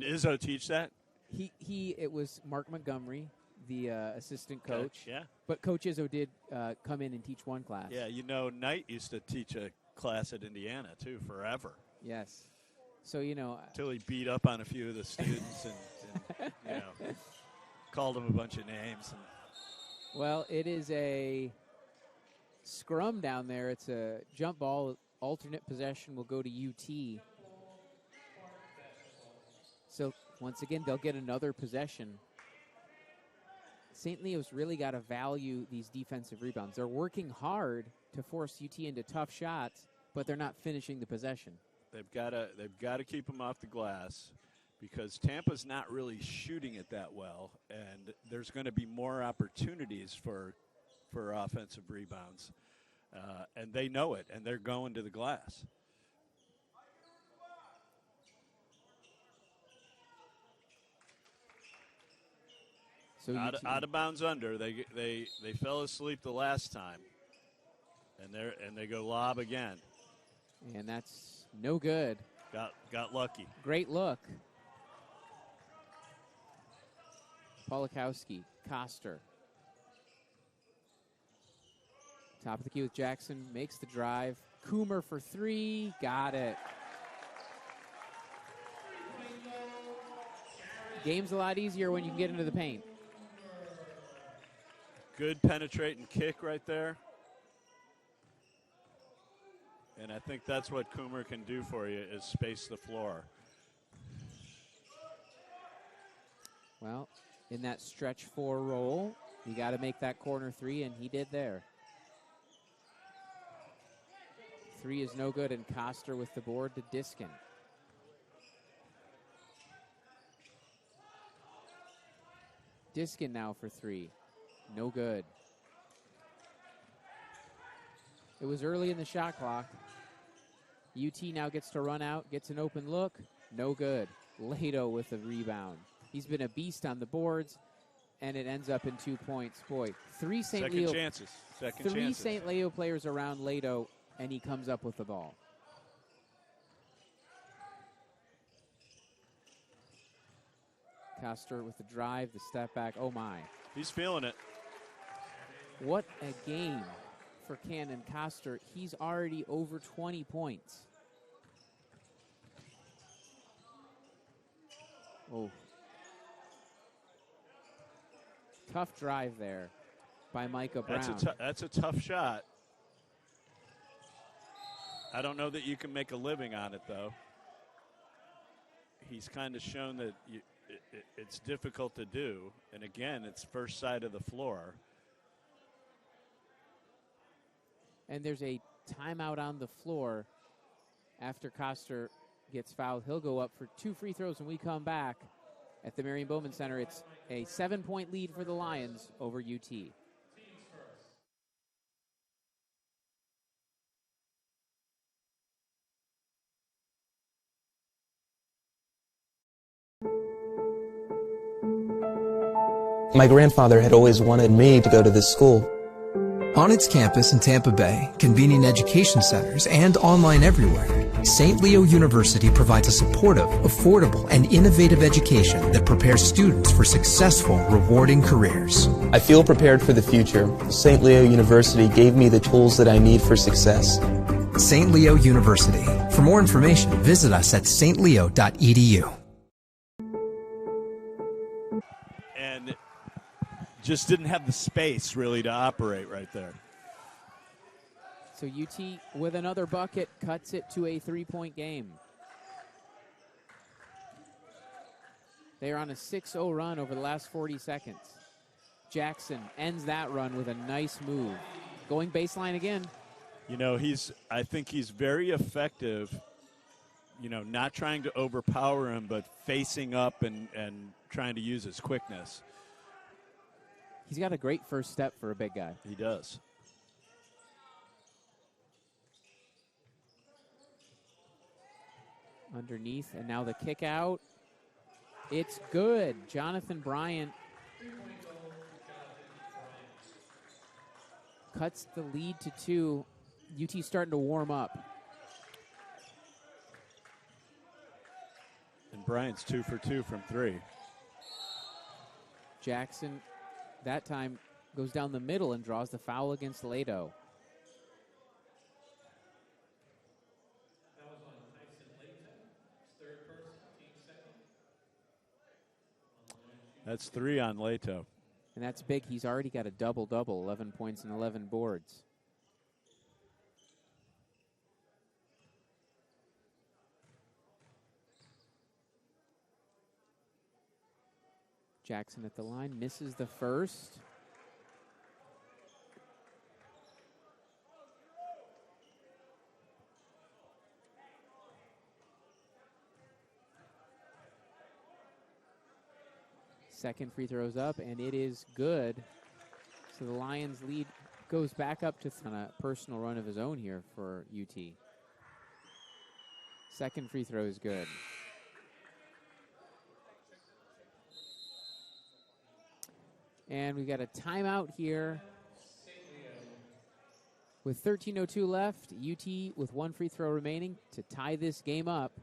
Izzo teach that? It was Mark Montgomery, the assistant coach. Yeah. But Coach Izzo did come in and teach one class. Yeah, Knight used to teach a class at Indiana, too, forever. Yes. So, Until he beat up on a few of the students and called them a bunch of names. Well, it is a scrum down there. It's a jump ball. Alternate possession will go to UT. So, once again, they'll get another possession. St. Leo's really got to value these defensive rebounds. They're working hard to force UT into tough shots, but they're not finishing the possession. They've got to keep them off the glass because Tampa's not really shooting it that well, and there's going to be more opportunities for offensive rebounds. And they know it, and they're going to the glass. So out of bounds under. They fell asleep the last time, and they go lob again. And that's no good. Got lucky. Great look. Polakowski, Coster. Top of the key with Jackson, makes the drive. Coomer for 3, got it. Game's a lot easier when you can get into the paint. Good penetrating kick right there. And I think that's what Coomer can do for you is space the floor. Well, in that stretch 4 roll, you got to make that corner 3, and he did there. 3 is no good, and Coster with the board to Diskin. Diskin now for 3. No good. It was early in the shot clock. UT now gets to run out, gets an open look. No good. Lato with the rebound. He's been a beast on the boards. and it ends up in 2 points. Boy, three St. Second Leo chances. three St. Leo players around Leto, and he comes up with the ball. Coster with the drive, the step back. Oh, my. He's feeling it. What a game for Cannon Coster. He's already over 20 points. Oh. Tough drive there by Micah Brown. That's a tough shot. I don't know that you can make a living on it, though. He's kind of shown that it's difficult to do. And again, it's first side of the floor. And there's a timeout on the floor after Coster gets fouled. He'll go up for 2 free throws when we come back at the Marion Bowman Center. It's a 7-point lead for the Lions over UT. My grandfather had always wanted me to go to this school. On its campus in Tampa Bay, convening education centers, and online everywhere, St. Leo University provides a supportive, affordable, and innovative education that prepares students for successful, rewarding careers. I feel prepared for the future. St. Leo University gave me the tools that I need for success. St. Leo University. For more information, visit us at stleo.edu. And just didn't have the space really to operate right there. So UT with another bucket cuts it to a 3-point game. They are on a 6-0 run over the last 40 seconds. Jackson ends that run with a nice move. Going baseline again. You know, I think he's very effective, you know, not trying to overpower him, but facing up and trying to use his quickness. He's got a great first step for a big guy. He does. Underneath, and now the kick out. It's good. Jonathan Bryant cuts the lead to 2. UT starting to warm up. And Bryant's 2 for 2 from 3. Jackson, that time, goes down the middle and draws the foul against Leto. That's 3 on Leto. And that's big. He's already got a double-double, 11 points and 11 boards. Jackson at the line, misses the first. Second free throw's up, and it is good. So the Lions lead goes back up to on a personal run of his own here for UT. Second free throw is good. And we've got a timeout here. With 13:02 left, UT with 1 free throw remaining to tie this game up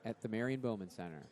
at the Marion Bowman Center.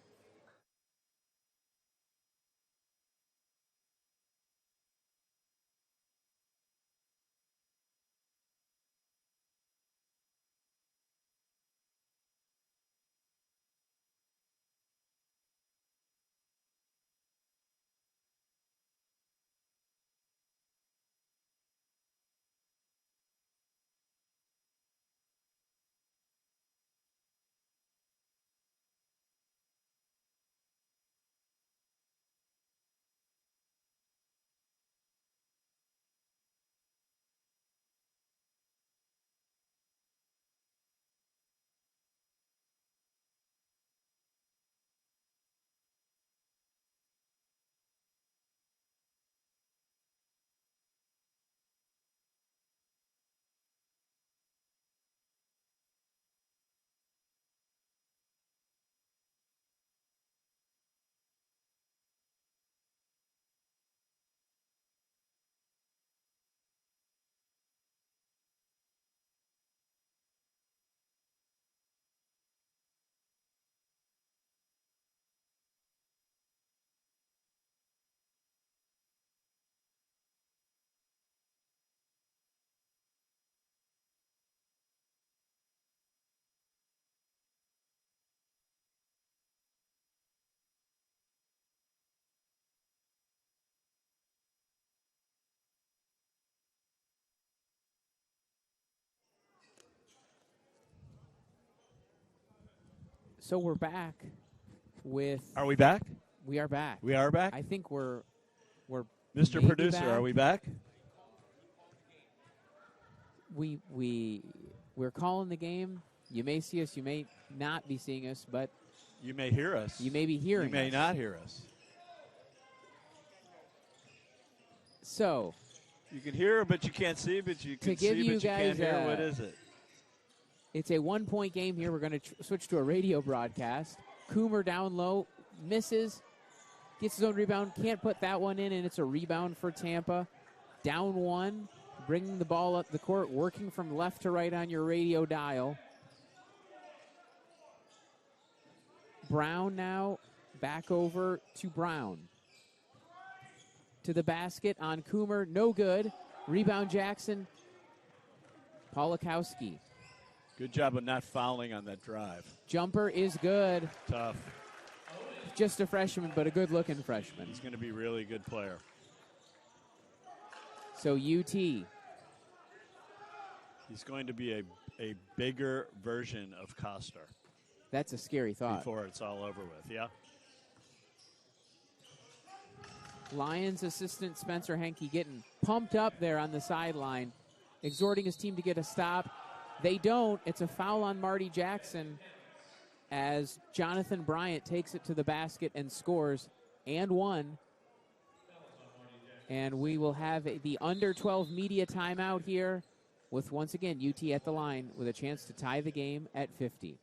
So we're back with. Are we back? We are back. We are back? I think we're Mr. maybe Producer, back. are we back? We're calling the game. You may see us, you may not be seeing us, but You may hear us. you may be hearing You may us. not hear us. So, You can hear, but you can't see, but you can give see, you but you can't guys, hear. What is it? it's a 1-point game here. We're going to switch to a radio broadcast. Coomer down low, misses, gets his own rebound, can't put that one in, and it's a rebound for Tampa. Down 1, bringing the ball up the court, working from left to right on your radio dial. Brown now back over to Brown. To the basket on Coomer, no good. Rebound Jackson. Polakowski. Good job of not fouling on that drive. Jumper is good. Tough. Just a freshman, but a good-looking freshman. He's going to be a really good player. So UT. He's going to be a bigger version of Coster. That's a scary thought. Before it's all over with, yeah. Lions assistant Spencer Henke getting pumped up there on the sideline, exhorting his team to get a stop. They don't. It's a foul on Marty Jackson as Jonathan Bryant takes it to the basket and scores and one. And we will have the under 12 media timeout here with, once again, UT at the line with a chance to tie the game at 50.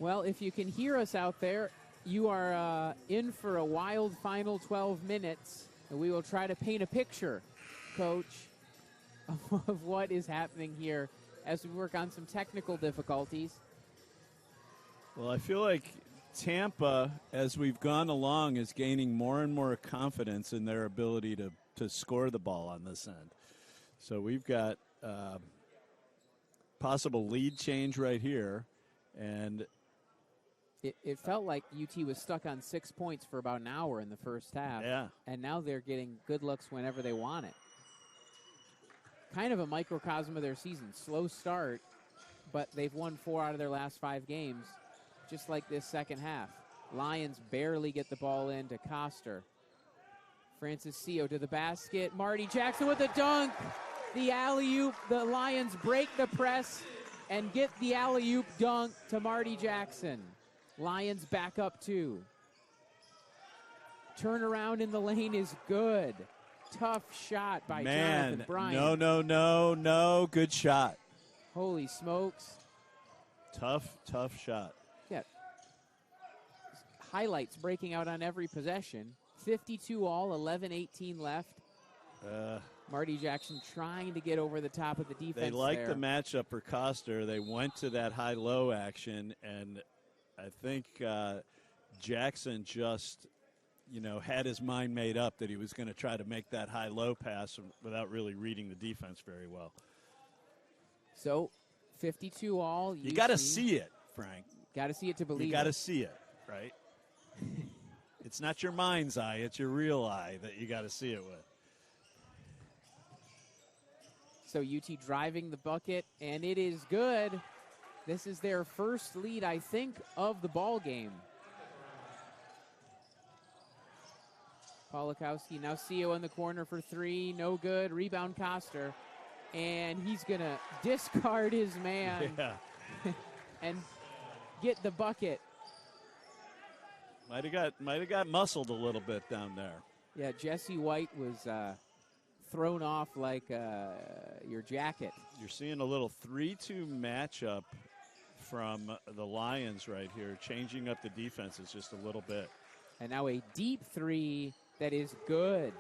Well, if you can hear us out there, you are in for a wild final 12 minutes. And we will try to paint a picture, Coach, of what is happening here as we work on some technical difficulties. Well, I feel like Tampa, as we've gone along, is gaining more and more confidence in their ability to score the ball on this end. So we've got possible lead change right here. And it felt like UT was stuck on 6 points for about an hour in the first half. Yeah. And now they're getting good looks whenever they want it. Kind of a microcosm of their season. Slow start, but they've won 4 out of their last 5 games, just like this second half. Lions barely get the ball in to Coster. Francis Sio to the basket. Marty Jackson with a dunk. The alley-oop. The Lions break the press and get the alley-oop dunk to Marty Jackson. Lions back up 2. Turnaround in the lane is good. Tough shot by Jonathan Bryant. No. Good shot. Holy smokes. Tough shot. Yeah. Highlights breaking out on every possession. 52 all, 11-18 left. Marty Jackson trying to get over the top of the defense. They liked there. the matchup for Coster. They went to that high-low action, and I think Jackson just, had his mind made up that he was going to try to make that high-low pass without really reading the defense very well. So, 52 all. You got to see it, Frank. Got to see it to believe You got to see it, right? It's not your mind's eye. It's your real eye that you got to see it with. So UT driving the bucket, and it is good. This is their first lead, I think, of the ball game. Polakowski, now Sio in the corner for three, no good. Rebound Koster, and he's going to discard his man and get the bucket. Might have got muscled a little bit down there. Yeah, Jesse White was thrown off like your jacket. You're seeing a little 3-2 matchup from the Lions right here, changing up the defenses just a little bit. And now a deep three that is good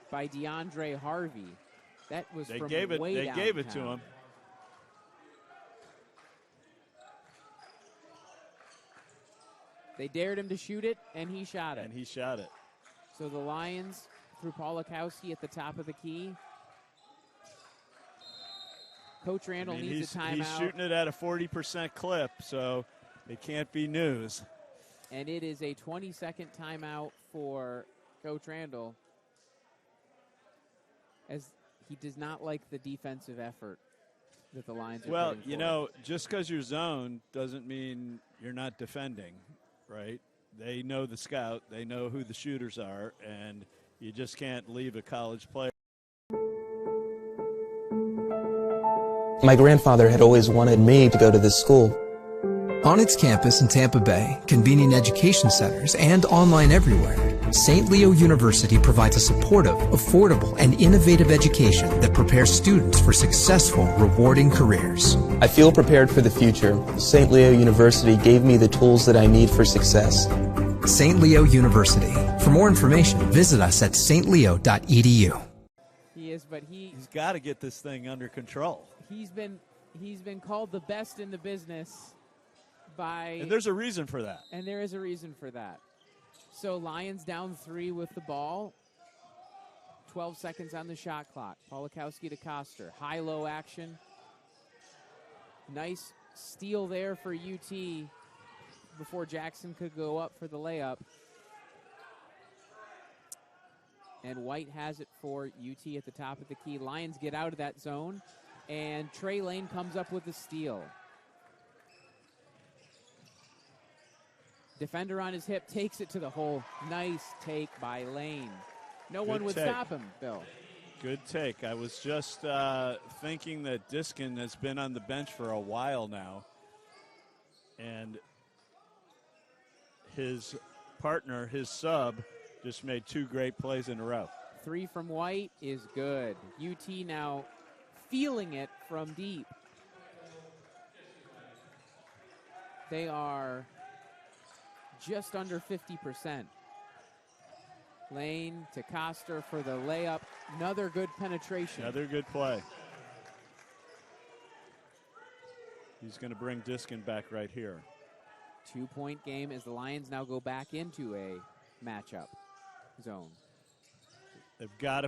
by DeAndre Harvey. That was they from gave it. way They downtown. gave it to him. They dared him to shoot it, and he shot it. And he shot it. So the Lions through Polakowski at the top of the key. Coach Randall needs a timeout. He's shooting it at a 40% clip, so it can't be news. And it is a 20-second timeout for Coach Randall, as he does not like the defensive effort that the Lions are Well, putting you forward. know, just because you're zoned doesn't mean you're not defending, right? They know the scout. They know who the shooters are, and you just can't leave a college player. My grandfather had always wanted me to go to this school. On its campus in Tampa Bay, convening education centers, and online everywhere, St. Leo University provides a supportive, affordable, and innovative education that prepares students for successful, rewarding careers. I feel prepared for the future. St. Leo University gave me the tools that I need for success. St. Leo University. For more information, visit us at stleo.edu. He is, but He's got to get this thing under control. he's been called the best in the business by, And there's a reason for that. and there is a reason for that. So Lions down 3 with the ball. 12 seconds on the shot clock. Polakowski to Koster. High-low action. Nice steal there for UT before Jackson could go up for the layup. And White has it for UT at the top of the key. Lions get out of that zone, and Trey Lane comes up with the steal. Defender on his hip takes it to the hole. Nice take by Lane. No one would stop him, Bill. Good take. I was just thinking that Diskin has been on the bench for a while now, and his partner, his sub, just made 2 great plays in a row. 3 from White is good. UT now feeling it from deep. They are just under 50%. Lane to Koster for the layup. Another good penetration. Another good play. He's going to bring Diskin back right here. 2-point game as the Lions now go back into a matchup zone. They've got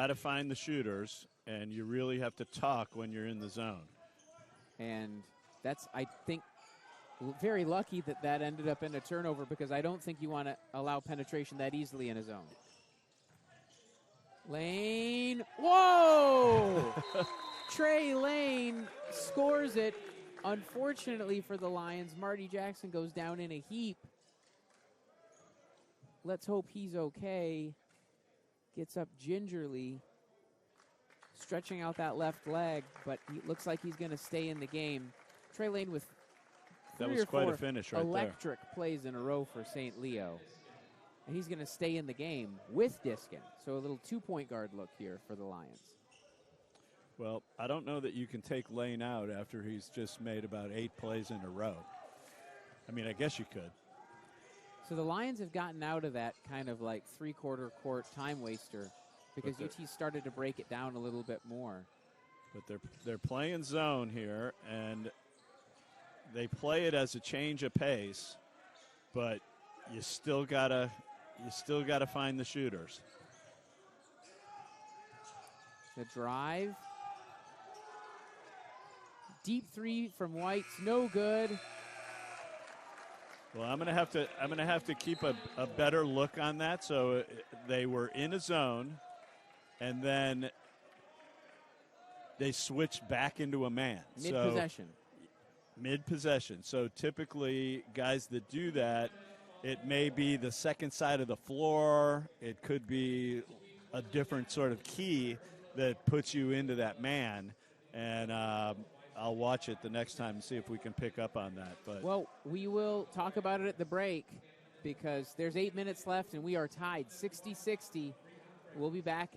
to find the shooters, and you really have to talk when you're in the zone. And that's, I think, very lucky that that ended up in a turnover, because I don't think you want to allow penetration that easily in a zone. Lane, whoa! Trey Lane scores it. Unfortunately for the Lions, Marty Jackson goes down in a heap. Let's hope he's okay. Gets up gingerly, stretching out that left leg, but he looks like he's going to stay in the game. Trey Lane with That 3 was or quite 4 a finish right electric plays in a row for St. Leo. And he's going to stay in the game with Diskin. So a little 2-point guard look here for the Lions. Well, I don't know that you can take Lane out after he's just made about 8 plays in a row. I mean, I guess you could. So the Lions have gotten out of that kind of like 3/4 court time waster, because UT started to break it down a little bit more. But they're playing zone here, and they play it as a change of pace, but you still gotta find the shooters. The drive. Deep 3 from White's no good. Well, I'm gonna have to keep a better look on that. So they were in a zone, and then they switched back into a man. Mid-possession. Mid-possession. So typically guys that do that, it may be the second side of the floor. It could be a different sort of key that puts you into that man. And I'll watch it the next time and see if we can pick up on that. But well, we will talk about it at the break because there's 8 minutes left and we are tied 60-60. We'll be back.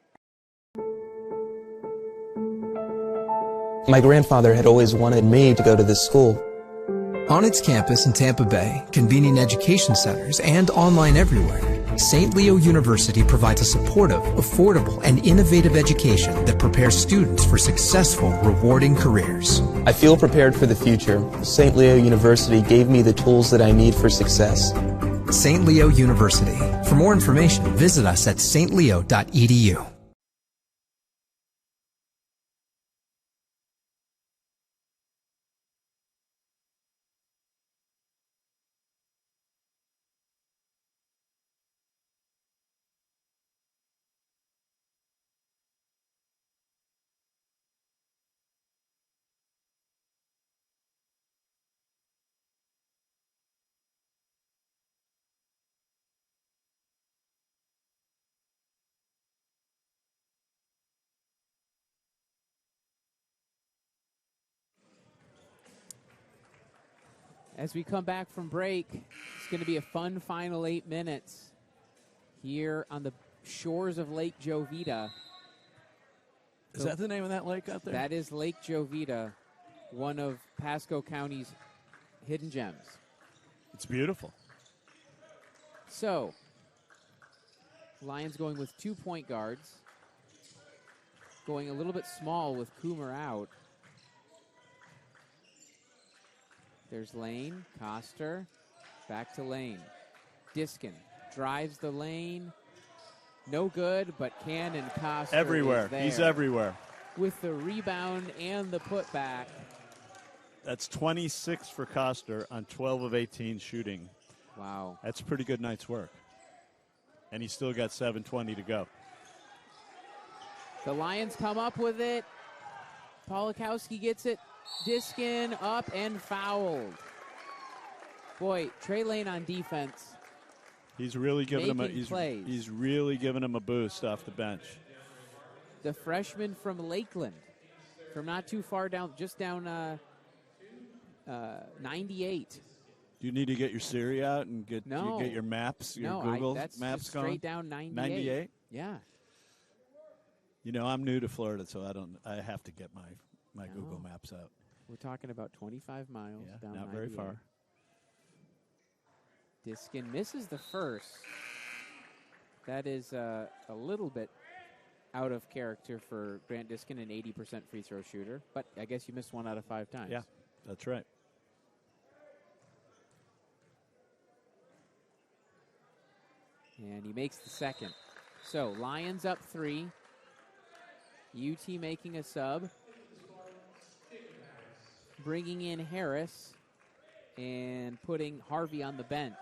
My grandfather had always wanted me to go to this school. On its campus in Tampa Bay, convening education centers, and online everywhere, St. Leo University provides a supportive, affordable, and innovative education that prepares students for successful, rewarding careers. I feel prepared for the future. St. Leo University gave me the tools that I need for success. St. Leo University. For more information, visit us at stleo.edu. As we come back from break, it's going to be a fun final 8 minutes here on the shores of Lake Jovita. is that the name of that lake out there? That is Lake Jovita, one of Pasco County's hidden gems. It's beautiful. So, Lions going with 2 point guards, going a little bit small with Coomer out. There's Lane, Coster, back to Lane. Diskin drives the lane. No good, but Cannon Coster Everywhere. is there He's everywhere. with the rebound and the putback. That's 26 for Coster on 12 of 18 shooting. Wow. That's a pretty good night's work. And he's still got 7:20 to go. The Lions come up with it. Polakowski gets it. Diskin up and fouled. Boy, Trey Lane on defense. He's really giving him plays. he's really giving him a boost off the bench. The freshman from Lakeland, from not too far down, just down 98. Do you need to get your Siri out and get No. you get your maps, your No, Google that's maps just going? straight down 98. 98? Yeah. You know, I'm new to Florida, so I have to get my No. Google Maps out. We're talking about 25 miles Yeah, down not very 98. far. Diskin misses the first. That is a little bit out of character for Grant Diskin, an 80% free throw shooter. But I guess you missed 1 out of 5 times. Yeah, that's right. And he makes the second. So Lions up 3. UT making a sub. Bringing in Harris and putting Harvey on the bench.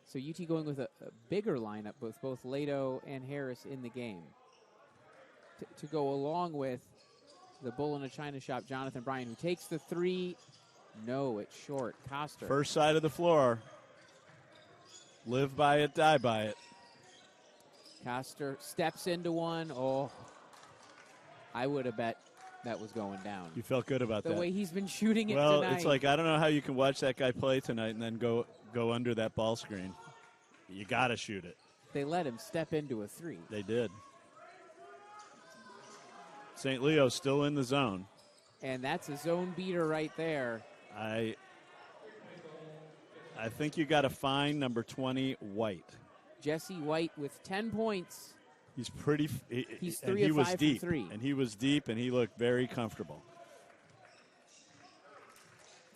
So UT going with a bigger lineup with both Lato and Harris in the game. To go along with the bull in a china shop, Jonathan Bryan, who takes the 3. No, it's short. Coster. First side of the floor. Live by it, die by it. Coster steps into one. Oh, I would have bet that was going down. You felt good about The that. way he's been shooting it Well, tonight. it's like, I don't know how you can watch that guy play tonight and then go under that ball screen. You got to shoot it. They let him step into a 3. They did. St. Leo's still in the zone. And that's a zone beater right there. I think you got to find number 20, White. Jesse White with 10 points. He's pretty. He's and 3 he of was 5 deep, from 3. and he was deep, and he looked very comfortable.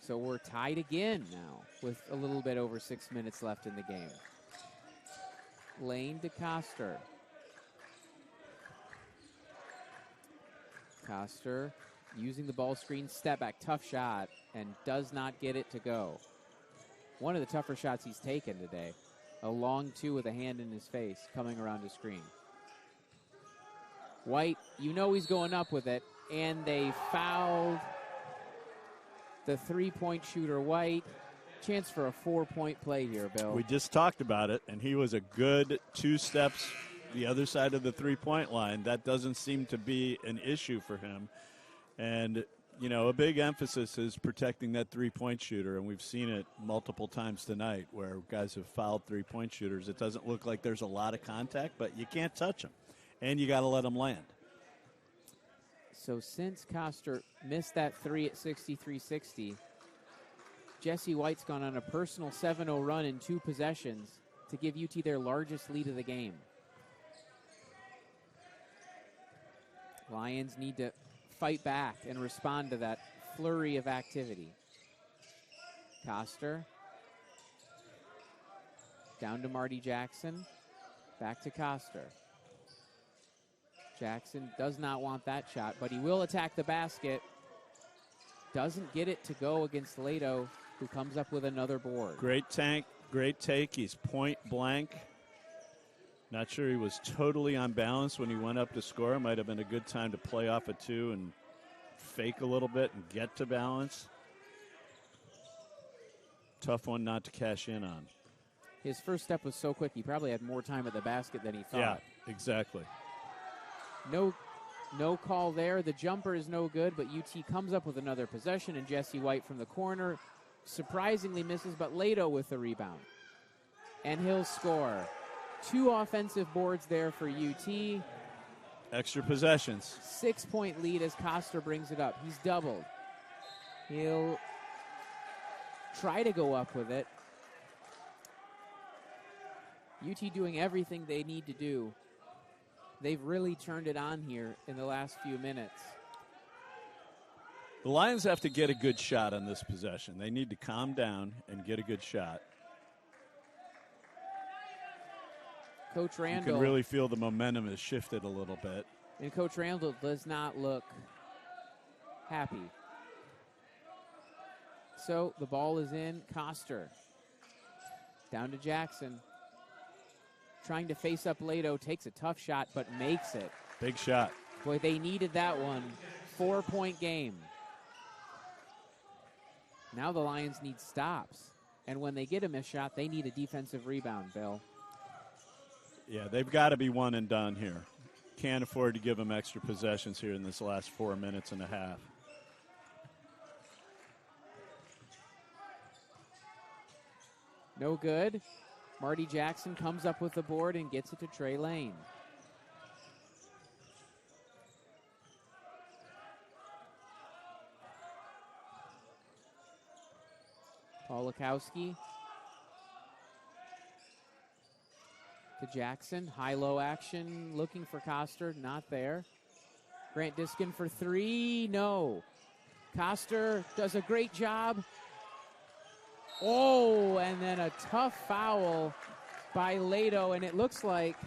So we're tied again now with a little bit over 6 minutes left in the game. Lane to Coster. Coster using the ball screen, step back, tough shot, and does not get it to go. One of the tougher shots he's taken today. A long 2 with a hand in his face coming around the screen. White, you know he's going up with it, and they fouled the three-point shooter, White. Chance for a 4-point play here, Bill. We just talked about it, and he was a good 2 steps the other side of the three-point line. That doesn't seem to be an issue for him. And, you know, a big emphasis is protecting that three-point shooter, and we've seen it multiple times tonight where guys have fouled three-point shooters. It doesn't look like there's a lot of contact, but you can't touch them, and you got to let them land. So since Koster missed that three at 63-60, Jesse White's gone on a personal 7-0 run in 2 possessions to give UT their largest lead of the game. Lions need to fight back and respond to that flurry of activity. Koster. Down to Marty Jackson. Back to Koster. Jackson does not want that shot, but he will attack the basket. Doesn't get it to go against Lato, who comes up with another board. Great take. He's point blank. Not sure he was totally on balance when he went up to score. Might have been a good time to play off a 2 and fake a little bit and get to balance. Tough one not to cash in on. His first step was so quick, he probably had more time at the basket than he thought. Yeah, exactly. No call there. The jumper is no good, but UT comes up with another possession, and Jesse White from the corner surprisingly misses, but Lato with the rebound. And he'll score. 2 offensive boards there for UT. Extra possessions. 6-point lead as Koster brings it up. He's doubled. He'll try to go up with it. UT doing everything they need to do. They've really turned it on here in the last few minutes. The Lions have to get a good shot on this possession. They need to calm down and get a good shot. Coach Randall. You can really feel the momentum has shifted a little bit. And Coach Randall does not look happy. So the ball is in. Koster. Down to Jackson. Trying to face up Lato. Takes a tough shot, but makes it. Big shot. Boy, they needed that one. 4-point game. Now the Lions need stops. And when they get a missed shot, they need a defensive rebound, Bill. Yeah, they've got to be one and done here. Can't afford to give them extra possessions here in this last 4 minutes and a half. No good. Marty Jackson comes up with the board and gets it to Trey Lane. Polakowski to Jackson. High-low action, looking for Koster, not there. Grant Diskin for 3, no. Koster does a great job. Oh, and then a tough foul by Lato, and it looks like...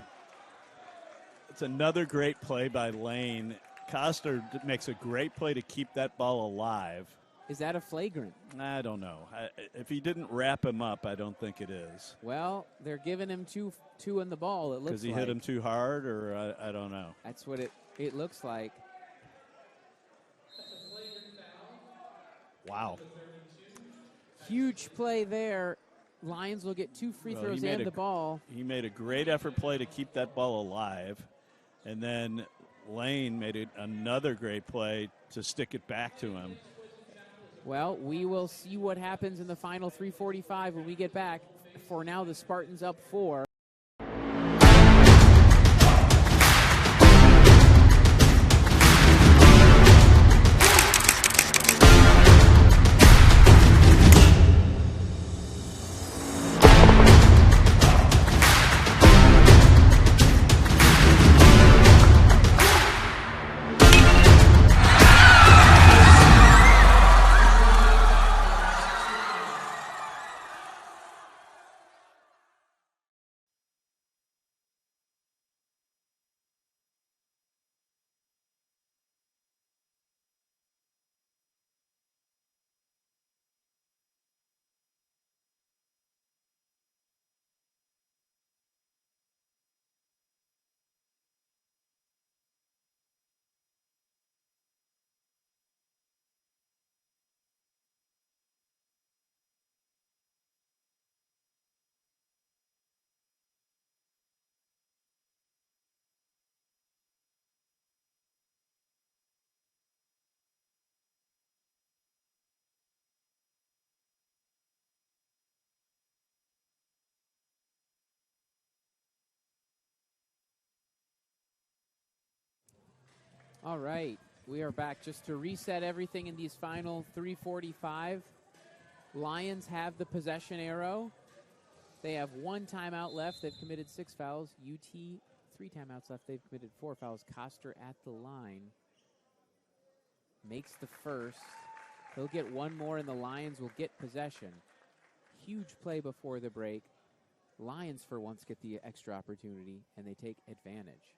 It's another great play by Lane. Koster makes a great play to keep that ball alive. Is that a flagrant? I don't know. If he didn't wrap him up, I don't think it is. Well, they're giving him two in the ball, it looks like. Because he hit him too hard, or I don't know. That's what it looks like. Wow. Huge play there. Lions will get 2 free throws and the ball. He made a great effort play to keep that ball alive. And then Lane made another great play to stick it back to him. Well, we will see what happens in the final 3:45 when we get back. For now, the Spartans up 4. All right, we are back. Just to reset everything in these final 3:45, Lions have the possession arrow. They have 1 timeout left. They've committed 6 fouls. UT, 3 timeouts left. They've committed 4 fouls. Koster at the line. Makes the first. He'll get 1 more, and the Lions will get possession. Huge play before the break. Lions, for once, get the extra opportunity, and they take advantage.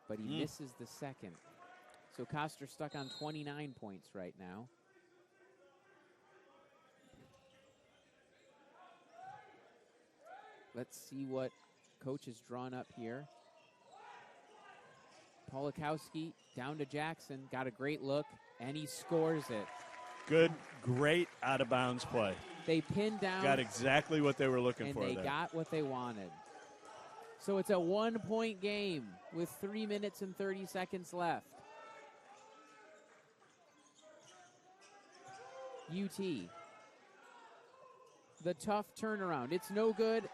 But he misses the second. So Koster stuck on 29 points right now. Let's see what coach has drawn up here. Polakowski down to Jackson. Got a great look, and he scores it. Great out-of-bounds play. They pinned down. Got exactly what they were looking for there. And they got what they wanted. So it's a 1-point game with 3 minutes and 30 seconds left. UT. The tough turnaround. It's no good.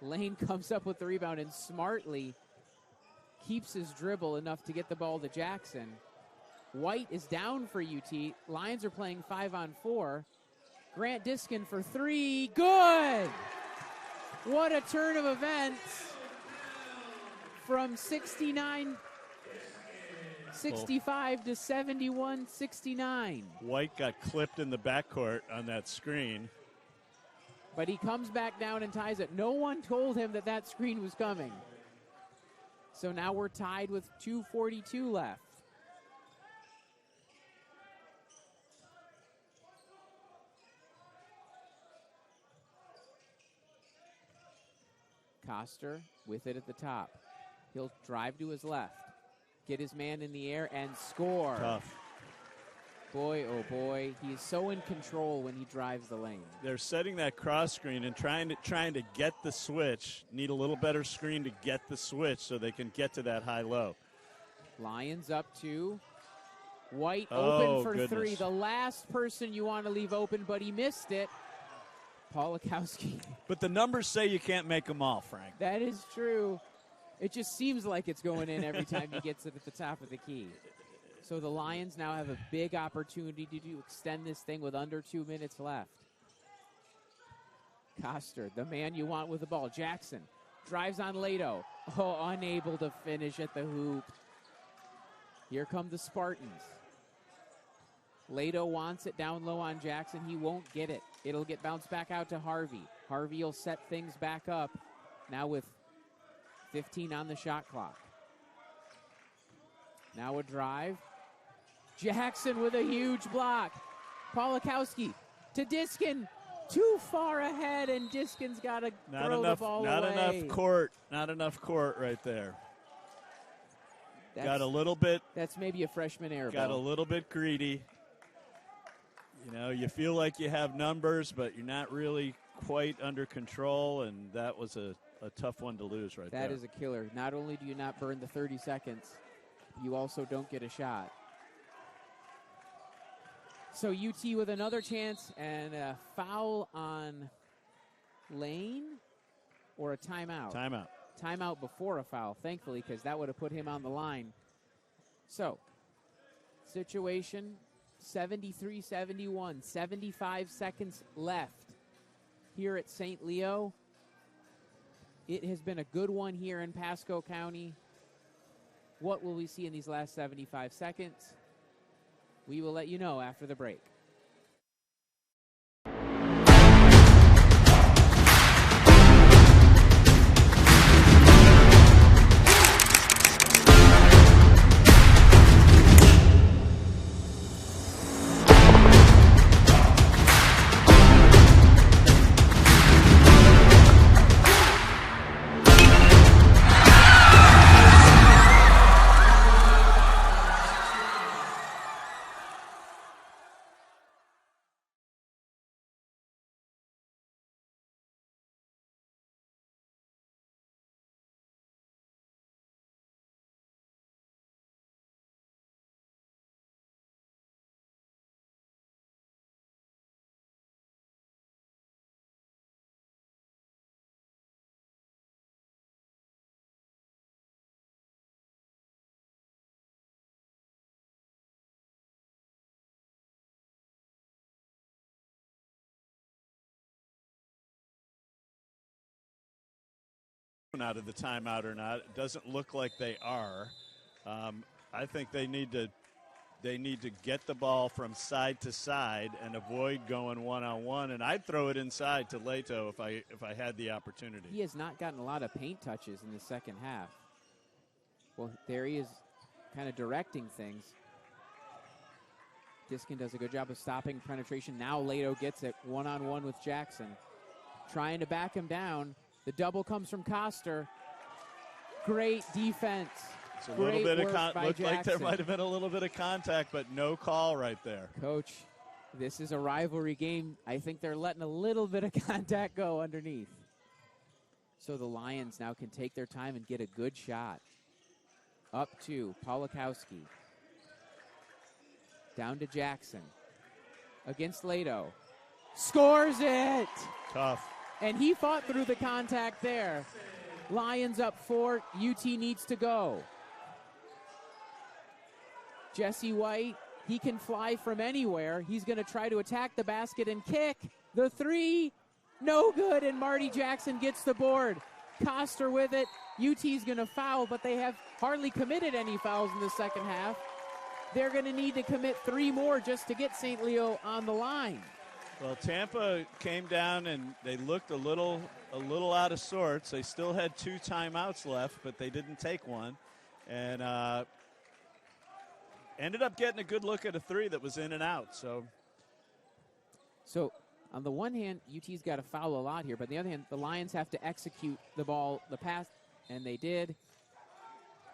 Lane comes up with the rebound and smartly keeps his dribble enough to get the ball to Jackson. White is down for UT. Lions are playing 5-on-4. Grant Diskin for 3. Good! What a turn of events from 65 to 71-69. White got clipped in the backcourt on that screen. But he comes back down and ties it. No one told him that that screen was coming. So now we're tied with 2:42 left. Koster with it at the top. He'll drive to his left, get his man in the air, and score. Tough. Boy, oh boy, he is so in control when he drives the lane. They're setting that cross screen and trying to get the switch. Need a little better screen to get the switch so they can get to that high-low. Lions up 2. White open for goodness. 3. The last person you want to leave open, but he missed it. Polakowski. But the numbers say you can't make them all, Frank. That is true. It just seems like it's going in every time he gets it at the top of the key. So the Lions now have a big opportunity to extend this thing with under 2 minutes left. Koster, the man you want with the ball. Jackson drives on Lato. Oh, unable to finish at the hoop. Here come the Spartans. Lato wants it down low on Jackson. He won't get it. It'll get bounced back out to Harvey. Harvey will set things back up now with 15 on the shot clock. Now a drive. Jackson with a huge block. Polakowski to Diskin. Too far ahead, and Diskin's got to throw the ball away. Not enough court right there. Got a little bit. That's maybe a freshman error. Got a little bit greedy. You know, you feel like you have numbers, but you're not really quite under control, and that was a tough one to lose right there. That is a killer. Not only do you not burn the 30 seconds, you also don't get a shot. So UT with another chance, and a foul on Lane, or a timeout? Timeout before a foul, thankfully, because that would have put him on the line. So, situation 73-71, 75 seconds left here at St. Leo. It has been a good one here in Pasco County. What will we see in these last 75 seconds? We will let you know after the break. out of the timeout or not. It doesn't look like they are. I think they need to get the ball from side to side and avoid going one-on-one, and I'd throw it inside to Leto if I had the opportunity. He has not gotten a lot of paint touches in the second half. Well, there he is kind of directing things. Diskin does a good job of stopping penetration. Now Leto gets it one-on-one with Jackson. Trying to back him down. The double comes from Coster. Great defense. It's a little bit of looked like there might have been a little bit of contact, but no call right there. Coach, this is a rivalry game. I think they're letting a little bit of contact go underneath. So the Lions now can take their time and get a good shot. Up to Polakowski. Down to Jackson. Against Leto. Scores it! Tough. And he fought through the contact there. Lions up 4. UT needs to go. Jesse White, he can fly from anywhere. He's going to try to attack the basket and kick. The 3, no good, and Marty Jackson gets the board. Coster with it. UT's going to foul, but they have hardly committed any fouls in the second half. They're going to need to commit 3 more just to get St. Leo on the line. Well, Tampa came down and they looked a little out of sorts. They still had 2 timeouts left, but they didn't take one, and ended up getting a good look at a 3 that was in and out. So on the one hand, UT's got to foul a lot here, but on the other hand, the Lions have to execute the pass, and they did.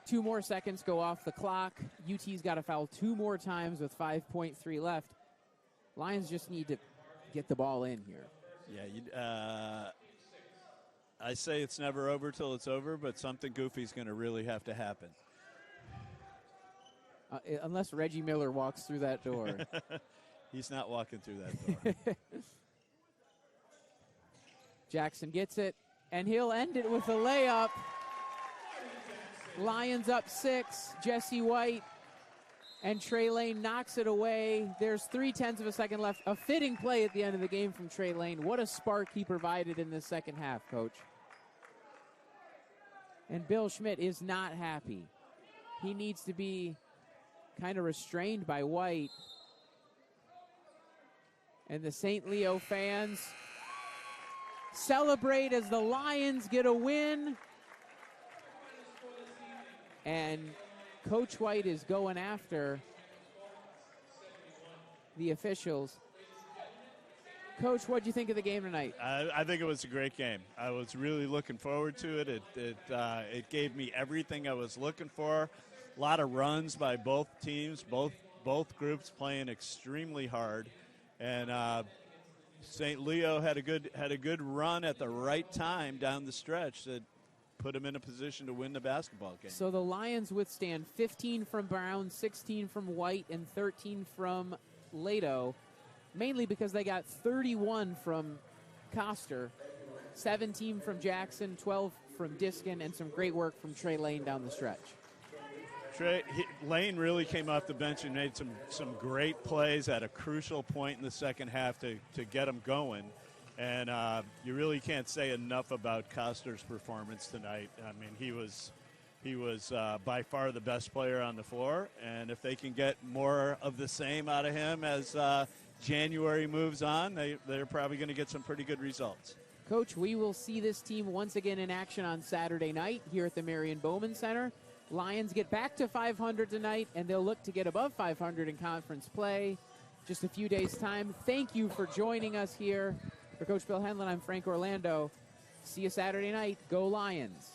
2 more seconds go off the clock. UT's got to foul 2 more times with 5.3 left. Lions just need to get the ball in here. Yeah, I say it's never over till it's over, but something goofy is going to really have to happen. Unless Reggie Miller walks through that door. He's not walking through that door. Jackson gets it, and he'll end it with a layup. Lions up 6. Jesse White and Trey Lane knocks it away. There's 0.3 of a second left. A fitting play at the end of the game from Trey Lane. What a spark he provided in the second half, Coach. And Bill Schmidt is not happy. He needs to be kind of restrained by White. And the St. Leo fans celebrate as the Lions get a win. And Coach White is going after the officials. Coach, what did you think of the game tonight? I think it was a great game. I was really looking forward to it. It gave me everything I was looking for. A lot of runs by both teams, both groups playing extremely hard, and St. Leo had a good run at the right time down the stretch that put them in a position to win the basketball game. So the Lions withstand 15 from Brown, 16 from White, and 13 from Leto, mainly because they got 31 from Coster, 17 from Jackson, 12 from Diskin, and some great work from Trey Lane down the stretch. Lane really came off the bench and made some great plays at a crucial point in the second half to get them going. And you really can't say enough about Coster's performance tonight. I mean, he was by far the best player on the floor. And if they can get more of the same out of him as January moves on, they're probably going to get some pretty good results. Coach, we will see this team once again in action on Saturday night here at the Marion Bowman Center. Lions get back to 500 tonight, and they'll look to get above 500 in conference play just a few days' time. Thank you for joining us here. For Coach Bill Henlon, I'm Frank Orlando. See you Saturday night. Go Lions.